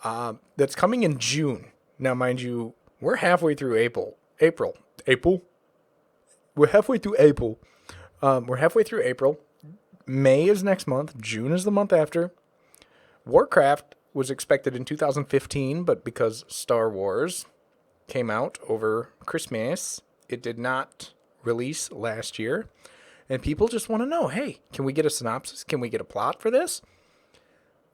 Speaker 1: that's coming in June. Now, mind you, we're halfway through April. We're halfway through April. May is next month. June is the month after. Warcraft was expected in 2015, but because Star Wars came out over Christmas, it did not release last year. And people just want to know, hey, can we get a synopsis? Can we get a plot for this?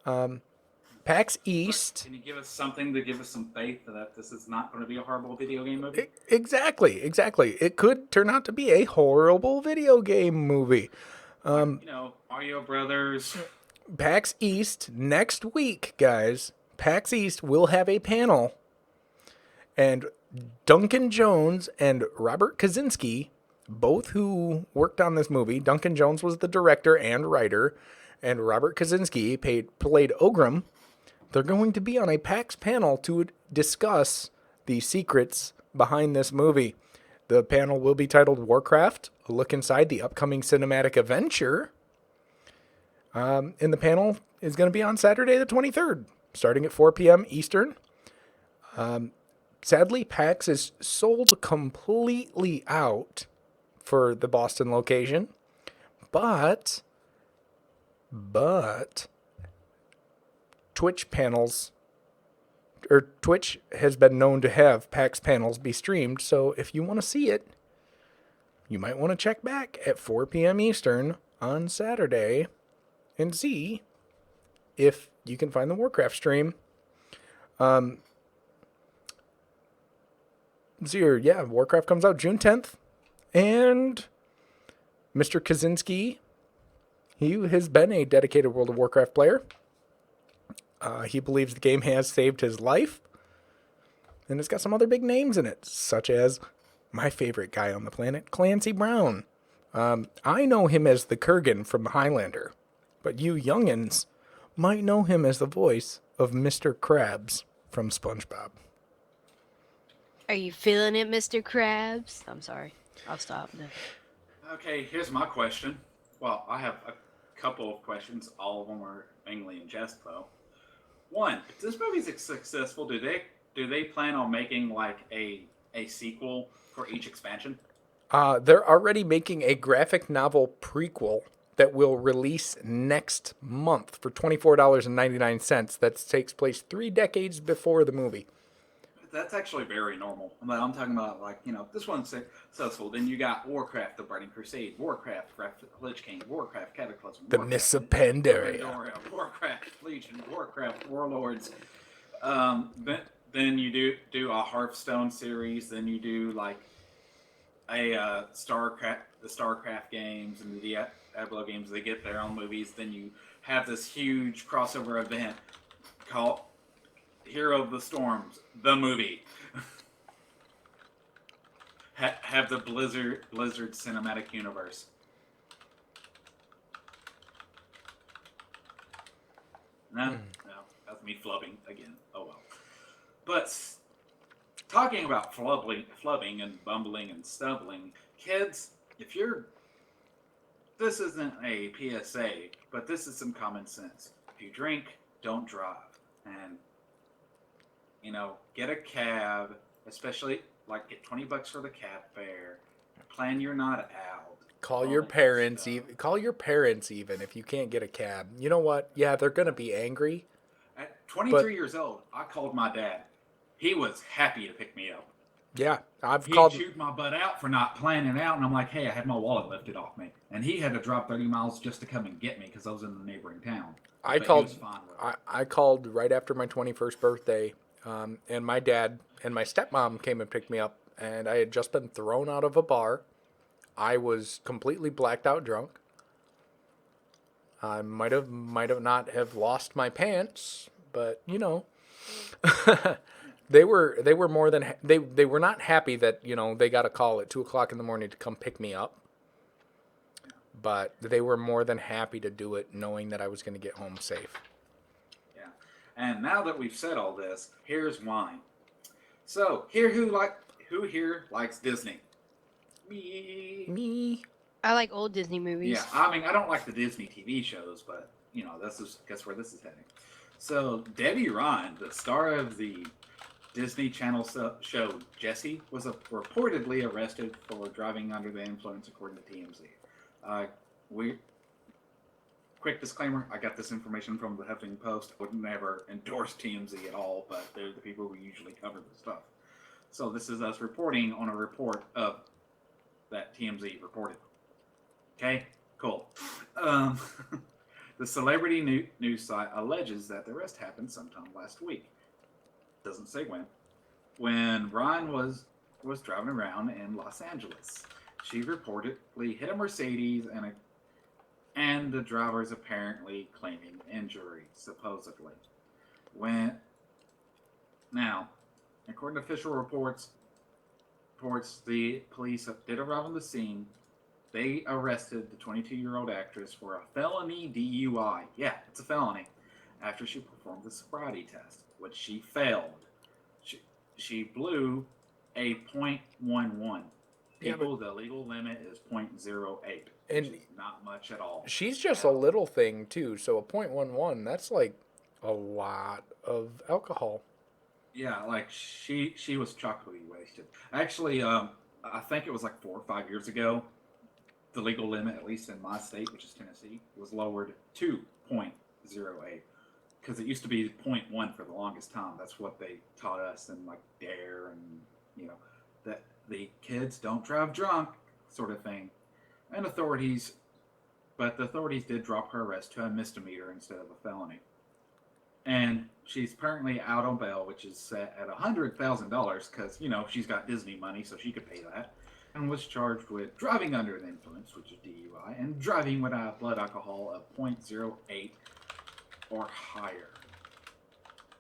Speaker 1: PAX East.
Speaker 3: Can you give us something to give us some faith that this is not going to be a horrible video game movie?
Speaker 1: Exactly. It could turn out to be a horrible video game movie.
Speaker 3: Mario Brothers.
Speaker 1: PAX East next week, guys. PAX East will have a panel. And Duncan Jones and Robert Kaczynski, both who worked on this movie. Duncan Jones was the director and writer, and Robert Kaczynski played Ogrim. They're going to be on a PAX panel to discuss the secrets behind this movie. The panel will be titled Warcraft, a look inside the upcoming cinematic adventure. And the panel is going to be on Saturday the 23rd, starting at 4 p.m. Eastern. Sadly, PAX is sold completely out for the Boston location. But Twitch has been known to have PAX panels be streamed, so if you want to see it, you might want to check back at 4 p.m. Eastern on Saturday and see if you can find the Warcraft stream. Warcraft comes out June 10th, and Mr. Kaczynski, he has been a dedicated World of Warcraft player. He believes the game has saved his life, and it's got some other big names in it, such as my favorite guy on the planet, Clancy Brown. I know him as the Kurgan from Highlander, but you youngins might know him as the voice of Mr. Krabs from SpongeBob.
Speaker 2: Are you feeling it, Mr. Krabs? I'm sorry. I'll stop now.
Speaker 3: Okay, here's my question. Well, I have a couple of questions. All of them are mainly in jest, though. One, if this movie's successful, do they plan on making like a sequel for each expansion?
Speaker 1: They're already making a graphic novel prequel that will release next month for $24.99. That takes place 3 decades before the movie.
Speaker 3: that's actually very normal. I'm talking about like this one's successful. Then you got Warcraft: The Burning Crusade, Warcraft: Wrath of the Lich King, Warcraft: Cataclysm,
Speaker 1: The
Speaker 3: Warcraft:
Speaker 1: Mists of Pandaria.
Speaker 3: Pandaria, Warcraft: Legion, Warcraft: Warlords. Then you do a Hearthstone series. Then you do like a the StarCraft games and the Diablo games. They get their own movies. Then you have this huge crossover event called Hero of the Storms, the movie. Have the Blizzard cinematic universe. No, that's me flubbing again. Oh well. But talking about flubbing and bumbling and stumbling, kids, if you're this isn't a PSA, but this is some common sense. If you drink, don't drive. And get a cab, especially like get $20 for the cab fare. Plan your night out.
Speaker 1: Call
Speaker 3: all
Speaker 1: your
Speaker 3: that good
Speaker 1: parents.
Speaker 3: stuff.
Speaker 1: Call your parents even if you can't get a cab. You know what? Yeah, they're gonna be angry.
Speaker 3: At 23
Speaker 1: But-
Speaker 3: years old, I called my dad. He was happy to pick me up.
Speaker 1: Yeah, I've
Speaker 3: He
Speaker 1: called.
Speaker 3: chewed my butt out for not planning out, and I'm like, hey, I had my wallet lifted off me. And he had to drive 30 miles just to come and get me because I was in the neighboring town.
Speaker 1: I
Speaker 3: But he
Speaker 1: called.
Speaker 3: was fine with it.
Speaker 1: I called right after my 21st birthday, and my dad and my stepmom came and picked me up, and I had just been thrown out of a bar. I was completely blacked out drunk. I might have not have lost my pants, but they were more than they were not happy that they got a call at 2 o'clock in the morning to come pick me up, but they were more than happy to do it, knowing that I was going to get home safe.
Speaker 3: Yeah. And now that we've said all this, here's wine. So, who here likes Disney?
Speaker 1: Me.
Speaker 2: I like old Disney movies.
Speaker 3: Yeah, I mean, I don't like the Disney TV shows, but this is guess where this is heading. So Debbie Ryan, the star of the Disney Channel show Jessie, was reportedly arrested for driving under the influence, according to TMZ. Quick disclaimer: I got this information from the Huffington Post. I would never endorse TMZ at all, but they're the people who usually cover this stuff. So this is us reporting on a report of that TMZ reported. Okay, cool. The celebrity news site alleges that the arrest happened sometime last week. Doesn't say when. When Ryan was driving around in Los Angeles, she reportedly hit a Mercedes and the driver is apparently claiming injury, supposedly. Now, according to official reports, the police did arrive on the scene. They arrested the 22-year-old actress for a felony DUI. Yeah, it's a felony. After she performed the sobriety test, which she failed. She blew a .11. People, the legal limit is .08.
Speaker 1: And
Speaker 3: which is not much at all.
Speaker 1: She's just a little thing too, so a .11, that's like a lot of alcohol.
Speaker 3: Yeah, like she was chocolatey wasted. Actually, I think it was like 4 or 5 years ago. The legal limit, at least in my state, which is Tennessee, was lowered to .08 because it used to be .1 for the longest time. That's what they taught us in like Dare and that the kids don't drive drunk sort of thing. And the authorities did drop her arrest to a misdemeanor instead of a felony. And she's apparently out on bail, which is set at $100,000 because she's got Disney money, so she could pay that. And was charged with driving under the influence, which is DUI, and driving with a blood alcohol of .08 or higher.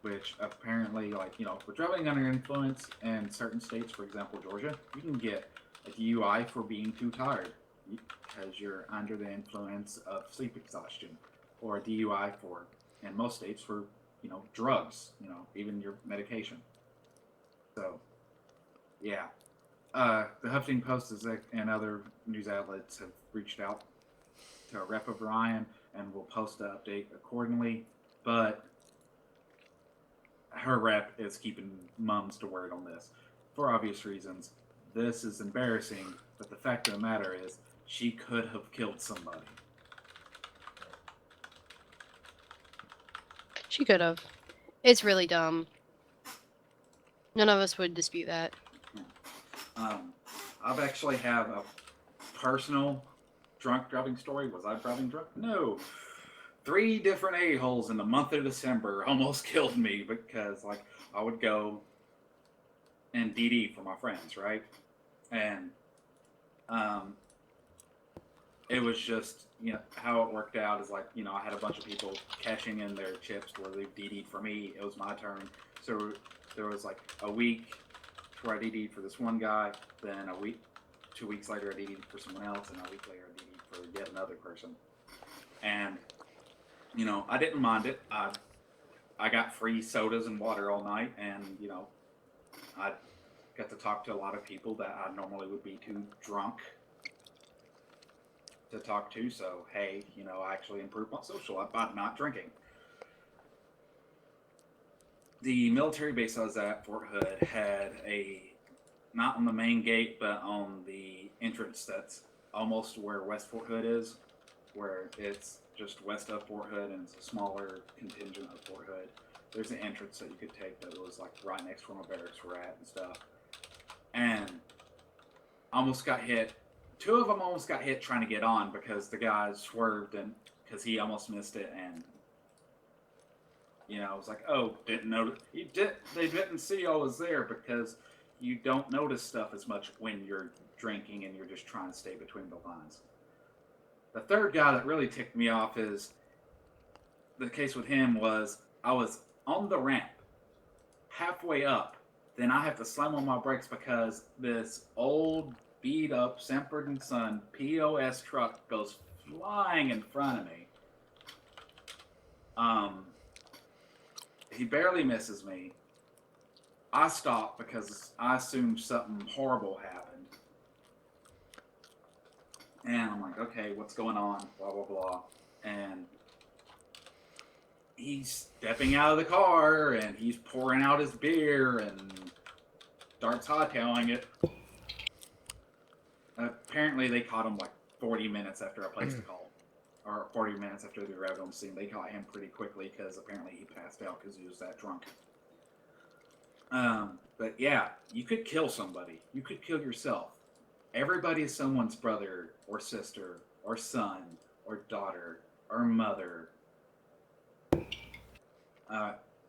Speaker 3: Which apparently, for driving under influence in certain states, for example, Georgia, you can get a DUI for being too tired because you're under the influence of sleep exhaustion, or a DUI in most states, for drugs, even your medication. So, yeah. The Huffington Post and other news outlets have reached out to a rep of Ryan and will post the update accordingly. But her rep is keeping mums to word on this for obvious reasons. This is embarrassing, but the fact of the matter is she could have killed somebody.
Speaker 2: She could have. It's really dumb. None of us would dispute that.
Speaker 3: I've actually have a personal drunk driving story. Was I driving drunk? No. 3 different a-holes in the month of December almost killed me because, like, I would go and DD for my friends, right? And it was just, how it worked out is like, I had a bunch of people cashing in their chips where they DD'd for me. It was my turn. So there was like a week where I DD'd for this one guy, then 2 weeks later I DD'd for someone else, and a week later I DD'd for yet another person. And, I didn't mind it. I got free sodas and water all night, and, I got to talk to a lot of people that I normally would be too drunk to talk to. So, hey, I actually improved my social life by not drinking. The military base I was at, Fort Hood, had not on the main gate, but on the entrance that's almost where West Fort Hood is, where it's just west of Fort Hood and it's a smaller contingent of Fort Hood. There's an entrance that you could take that was like right next to where my barracks were at and stuff. And almost got hit. 2 of them almost got hit trying to get on because the guy swerved and because he almost missed it. And I was like, oh, didn't notice. They didn't see I was there because you don't notice stuff as much when you're drinking and you're just trying to stay between the lines. The third guy that really ticked me off is the case with him was I was on the ramp halfway up. Then I have to slam on my brakes because this old beat up Sanford & Son POS truck goes flying in front of me. He barely misses me. I stop because I assumed something horrible happened. And I'm like, okay, what's going on? Blah, blah, blah. And he's stepping out of the car and he's pouring out his beer and starts hightailing it. Apparently, they caught him like 40 minutes after I placed the call. Or 40 minutes after they arrived on the scene. They caught him pretty quickly because apparently he passed out because he was that drunk. But yeah, you could kill somebody. You could kill yourself. Everybody is someone's brother or sister or son or daughter or mother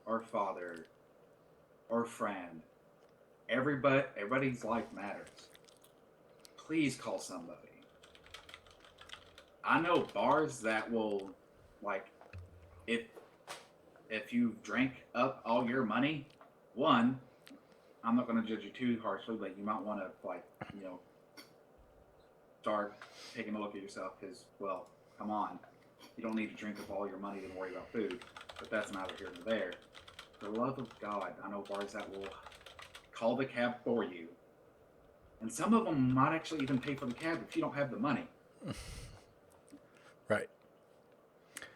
Speaker 3: or father or friend. Everybody's life matters. Please call somebody. I know bars that will, like, if you drink up all your money, one, I'm not going to judge you too harshly, but you might want to, like, start taking a look at yourself because, well, come on. You don't need to drink up all your money to worry about food, but that's neither here nor there. For the love of God, I know bars that will call the cab for you. And some of them might actually even pay for the cab if you don't have the money.
Speaker 1: Right.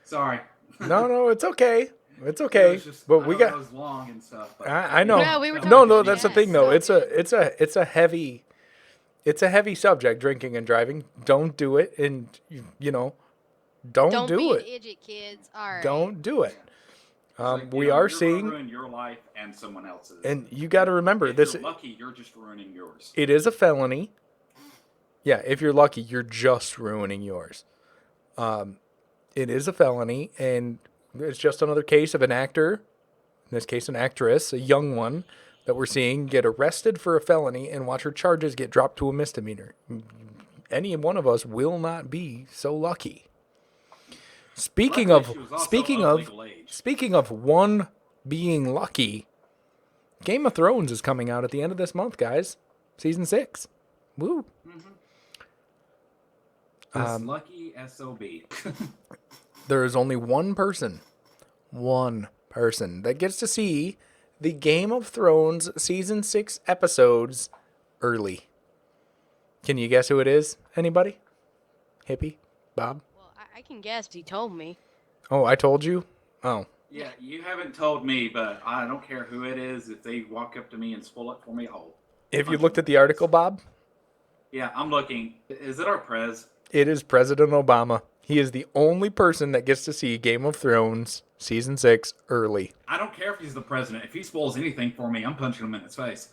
Speaker 3: Sorry.
Speaker 1: No, it's okay. It's okay.
Speaker 3: Just,
Speaker 1: but we got.
Speaker 3: It was long and stuff. But
Speaker 1: I know.
Speaker 2: No, we were
Speaker 1: No,
Speaker 2: talking
Speaker 1: that's the
Speaker 2: about
Speaker 1: thing though.
Speaker 2: stuff.
Speaker 1: It's a heavy subject, drinking and driving. Don't do it, and don't do
Speaker 2: be
Speaker 1: it.
Speaker 2: an idiot, kids. All right.
Speaker 1: Don't do it.
Speaker 3: like,
Speaker 1: we
Speaker 3: you're
Speaker 1: are
Speaker 3: gonna
Speaker 1: seeing,
Speaker 3: ruin your life and someone else's.
Speaker 1: and you got to remember
Speaker 3: if
Speaker 1: this.
Speaker 3: You're lucky, you're just ruining yours.
Speaker 1: It is a felony. Yeah, if you're lucky, you're just ruining yours. It is a felony, and it's just another case of an actor, in this case an actress, a young one, that we're seeing get arrested for a felony and watch her charges get dropped to a misdemeanor. Any one of us will not be so lucky. Speaking
Speaker 3: Luckily, she was also
Speaker 1: of
Speaker 3: legal age.
Speaker 1: speaking of one being lucky, Game of Thrones is coming out at the end of this month, guys. Season 6. Woo.
Speaker 3: This lucky SOB.
Speaker 1: There is only one person that gets to see the Game of Thrones Season 6 episodes early. Can you guess who it is? Anybody? Hippie? Bob?
Speaker 2: Well, I can guess. He told me.
Speaker 1: Oh, I told you? Oh.
Speaker 3: Yeah, you haven't told me, but I don't care who it is. If they walk up to me and spoil it for me, I'll...
Speaker 1: Have you looked at the article, Bob?
Speaker 3: Yeah, I'm looking. Is it our prez?
Speaker 1: It is President Obama. He is the only person that gets to see Game of Thrones season 6 early.
Speaker 3: I don't care if he's the president. If he spoils anything for me, I'm punching him in his face.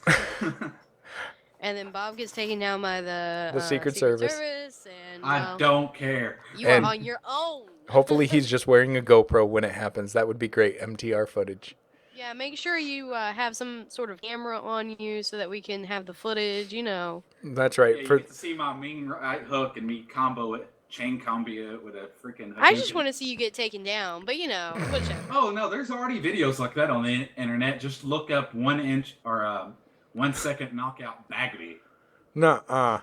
Speaker 2: And then Bob gets taken down by the
Speaker 1: Secret Service.
Speaker 2: and
Speaker 3: I don't care.
Speaker 2: You
Speaker 1: And-
Speaker 2: are on your own.
Speaker 1: Hopefully he's just wearing a GoPro when it happens. That would be great MTR footage.
Speaker 2: Yeah, make sure you have some sort of camera on you so that we can have the footage, you know.
Speaker 1: That's
Speaker 3: Yeah,
Speaker 1: right.
Speaker 3: you get to see my mean right hook and me combo it, chain combo it with a freaking.
Speaker 2: I just want to see you get taken down, but you know, whichever.
Speaker 3: Oh no, there's already videos like that on the internet. Just look up 1 inch or 1 second knockout Bagley.
Speaker 1: Nuh-uh.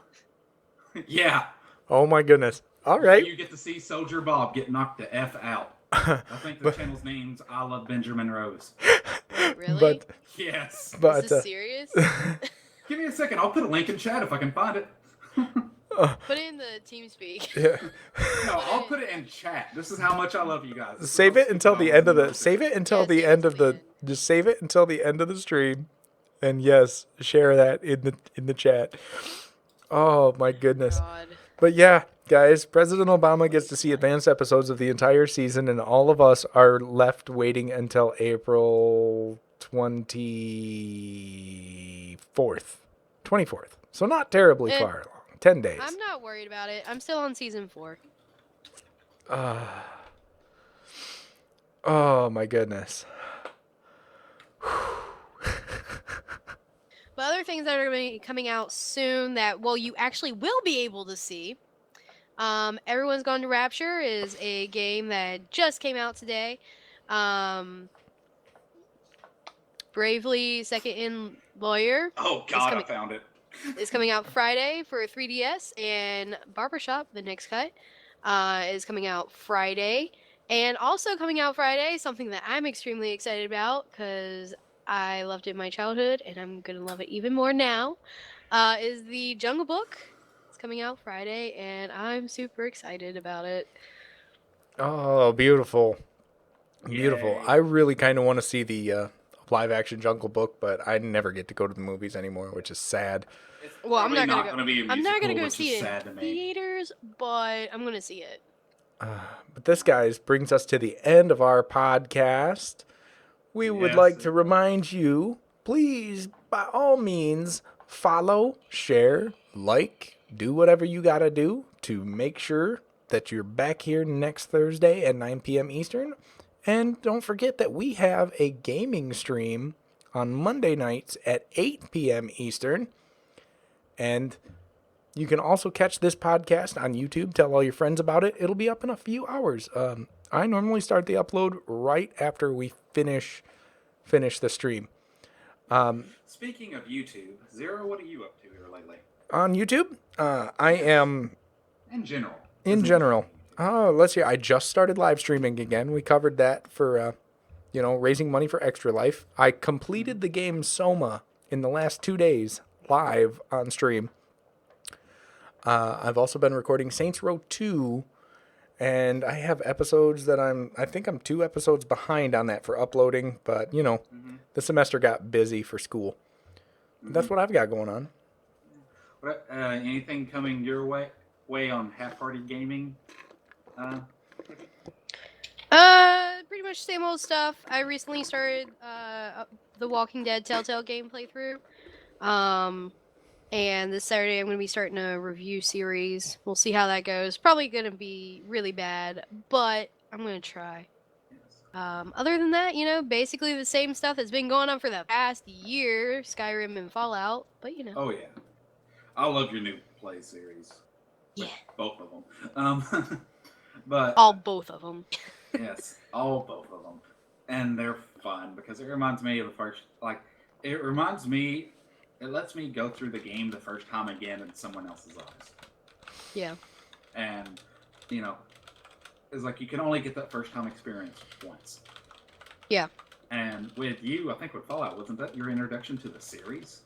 Speaker 3: Yeah.
Speaker 1: Oh my goodness. All right.
Speaker 3: You get to see Soldier Bob get knocked the F out. I think the channel's name's I Love Benjamin Rose.
Speaker 2: Wait, really?
Speaker 1: But
Speaker 3: Yes.
Speaker 1: but
Speaker 2: Is this serious?
Speaker 3: Give me a second. I'll put a link in chat if I can find it.
Speaker 2: Put it in the TeamSpeak.
Speaker 1: yeah.
Speaker 3: No, I'll put it in chat. This is how much I love you guys.
Speaker 1: Save it until the end of the save it until
Speaker 2: Yeah,
Speaker 1: the
Speaker 2: save it
Speaker 1: end of
Speaker 2: till
Speaker 1: the
Speaker 2: the
Speaker 1: just save it until the end of the stream. And yes, share that in the chat. Oh my goodness.
Speaker 2: God.
Speaker 1: But yeah, guys, President Obama gets to see advanced episodes of the entire season, and all of us are left waiting until April 24th. 24th. So not terribly
Speaker 2: Eh.
Speaker 1: far along. 10 days.
Speaker 2: I'm not worried about it. I'm still on season 4.
Speaker 1: Oh my goodness.
Speaker 2: But other things that are going to be coming out soon that, well, you actually will be able to see. Everyone's Gone to Rapture is a game that just came out today. Bravely Second in Lawyer
Speaker 3: Oh God, I
Speaker 2: coming-
Speaker 3: found it.
Speaker 2: is coming out Friday for 3DS, and Barbershop, the next cut, is coming out Friday. And also coming out Friday, something that I'm extremely excited about because I loved it in my childhood, and I'm gonna love it even more now, is the Jungle Book. It's coming out Friday, and I'm super excited about it.
Speaker 1: Oh, beautiful. Beautiful.
Speaker 3: Yay.
Speaker 1: I really kind of want to see the live action Jungle Book, but I never get to go to the movies anymore, which is sad.
Speaker 3: It's
Speaker 2: Well, I'm
Speaker 3: probably
Speaker 2: not gonna go.
Speaker 3: be a
Speaker 2: I'm not gonna
Speaker 3: musical,
Speaker 2: go
Speaker 3: which
Speaker 2: see
Speaker 3: is
Speaker 2: it
Speaker 3: sad to
Speaker 2: in
Speaker 3: me.
Speaker 2: theaters, but I'm gonna see it.
Speaker 1: But this, guys, brings us to the end of our podcast. We would
Speaker 3: Yes,
Speaker 1: like
Speaker 3: it
Speaker 1: to remind you, please, by all means, follow, share, like, do whatever you got to do to make sure that you're back here next Thursday at 9 p.m. Eastern. And don't forget that we have a gaming stream on Monday nights at 8 p.m. Eastern. And you can also catch this podcast on YouTube. Tell all your friends about it. It'll be up in a few hours. I normally start the upload right after we finish the stream.
Speaker 3: Speaking of YouTube, Zero, what are you up to here lately?
Speaker 1: On YouTube, I am
Speaker 3: In general.
Speaker 1: in general. Let's see. I just started live streaming again. We covered that for, raising money for Extra Life. I completed the game Soma in the last 2 days live on stream. I've also been recording Saints Row 2, and I have episodes that I think I'm 2 episodes behind on that for uploading, but, the semester got busy for school. That's what I've got going on.
Speaker 3: What, anything coming your way on Half Party Gaming?
Speaker 2: Pretty much same old stuff. I recently started the Walking Dead Telltale game playthrough. And this Saturday I'm going to be starting a review series. We'll see how that goes. Probably going to be really bad, but I'm going to try. Other than that, basically the same stuff that's been going on for the past year, Skyrim and Fallout, but
Speaker 3: Oh yeah, I love your new play series.
Speaker 2: Yeah.
Speaker 3: Both of them. But
Speaker 2: both of them.
Speaker 3: yes, both of them, and they're fun because it reminds me of the first. It lets me go through the game the first time again in someone else's eyes.
Speaker 2: Yeah.
Speaker 3: And it's like you can only get that first time experience once.
Speaker 2: Yeah.
Speaker 3: And with you, I think with Fallout, wasn't that your introduction to the series?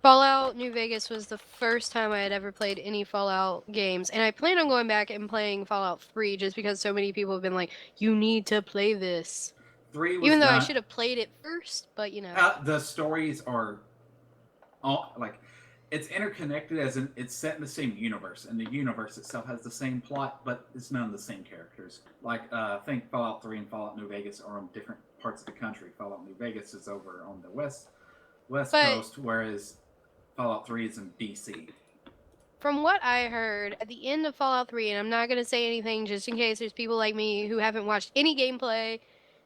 Speaker 2: Fallout New Vegas was the first time I had ever played any Fallout games, and I plan on going back and playing Fallout 3 just because so many people have been like, you need to play this.
Speaker 3: 3 was
Speaker 2: Even though I
Speaker 3: done-
Speaker 2: should have played it first, but
Speaker 3: the stories are all it's interconnected as in it's set in the same universe, and the universe itself has the same plot, but it's none of the same characters. Like, I think Fallout 3 and Fallout New Vegas are on different parts of the country. Fallout New Vegas is over on the west
Speaker 2: But
Speaker 3: coast, whereas Fallout 3 is in DC.
Speaker 2: from what I heard, at the end of Fallout 3, and I'm not going to say anything just in case there's people like me who haven't watched any gameplay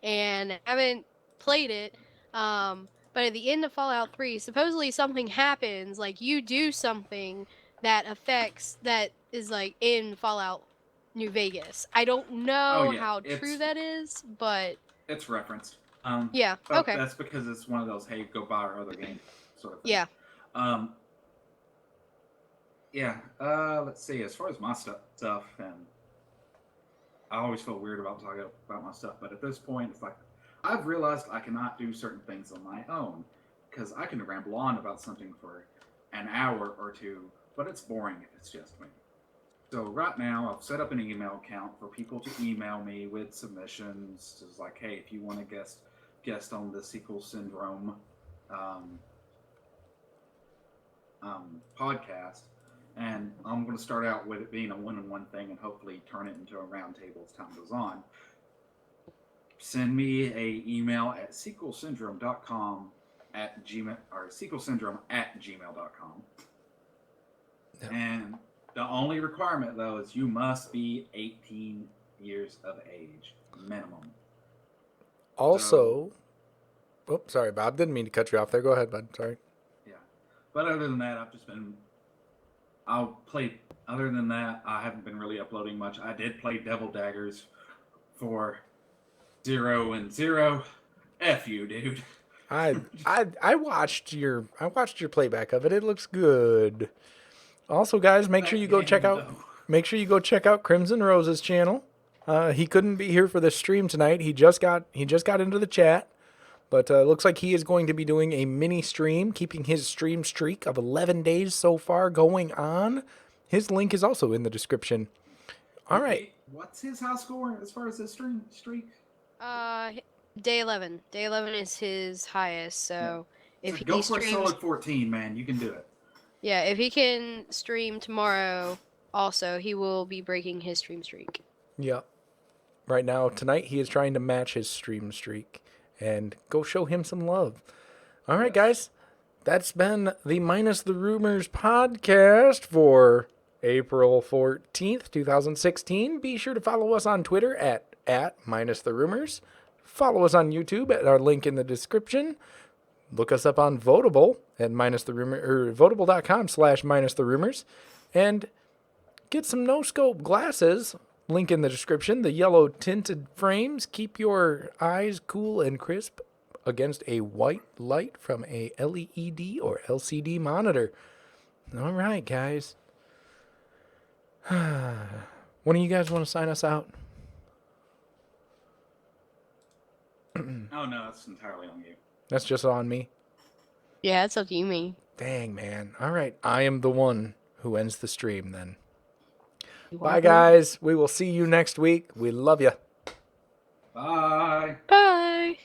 Speaker 2: and haven't played it, but at the end of Fallout 3, supposedly something happens, like you do something that is like in Fallout New Vegas. I don't
Speaker 3: Oh
Speaker 2: know
Speaker 3: yeah,
Speaker 2: how true that is, but
Speaker 3: it's referenced.
Speaker 2: yeah,
Speaker 3: But
Speaker 2: okay.
Speaker 3: that's because it's one of those hey, go buy our other game sort of thing.
Speaker 2: Yeah.
Speaker 3: Um, yeah. Let's see. As far as my stuff, and I always feel weird about talking about my stuff, but at this point, it's like I've realized I cannot do certain things on my own because I can ramble on about something for an hour or two, but it's boring if it's just me. So right now, I've set up an email account for people to email me with submissions. It's like, hey, if you want to guest on the Sequel Syndrome um, podcast, and I'm going to start out with it being a one-on-one thing, and hopefully turn it into a roundtable as time goes on. Send me a email at sequelsyndrome.com at gmail or sequelsyndrome@gmail.com.
Speaker 1: Yeah.
Speaker 3: And the only requirement, though, is you must be 18 years of age, minimum.
Speaker 1: Also, sorry, Bob. Didn't mean to cut you off there. Go ahead, bud. Sorry.
Speaker 3: Yeah. But other than that, other than that, I haven't been really uploading much. I did play Devil Daggers for 0 and 0. F you, dude.
Speaker 1: I watched your playback of it. It looks good. Also, guys, make sure you go check out Crimson Rose's channel. He couldn't be here for the stream tonight. He just got into the chat, but looks like he is going to be doing a mini stream, keeping his stream streak of 11 days so far going on. His link is also in the description. All right.
Speaker 3: What's his high score as far as his streak?
Speaker 2: Day 11. Day 11 is his highest, so if
Speaker 3: go
Speaker 2: he
Speaker 3: for
Speaker 2: streams,
Speaker 3: a solid 14, man. You can do it.
Speaker 2: yeah, if he can stream tomorrow, also he will be breaking his stream streak.
Speaker 1: Yeah. Right now, tonight, he is trying to match his stream streak and go show him some love. All right, guys. That's been the Minus the Rumors podcast for April 14th, 2016. Be sure to follow us on Twitter at Minus the Rumors. Follow us on YouTube at our link in the description. Look us up on Votable at Votable.com/minus-the-rumors. And get some no-scope glasses. Link in the description. The yellow tinted frames keep your eyes cool and crisp against a white light from a LED or LCD monitor. All right, guys. One of you guys want to sign us out?
Speaker 3: Oh, no, that's entirely on you.
Speaker 1: That's just on me.
Speaker 2: Yeah, it's up to you, me.
Speaker 1: Dang, man. All right. I am the one who ends the stream then.
Speaker 2: You
Speaker 1: Bye,
Speaker 2: are
Speaker 1: guys. We will see you next week. We love you.
Speaker 3: Bye.
Speaker 2: Bye.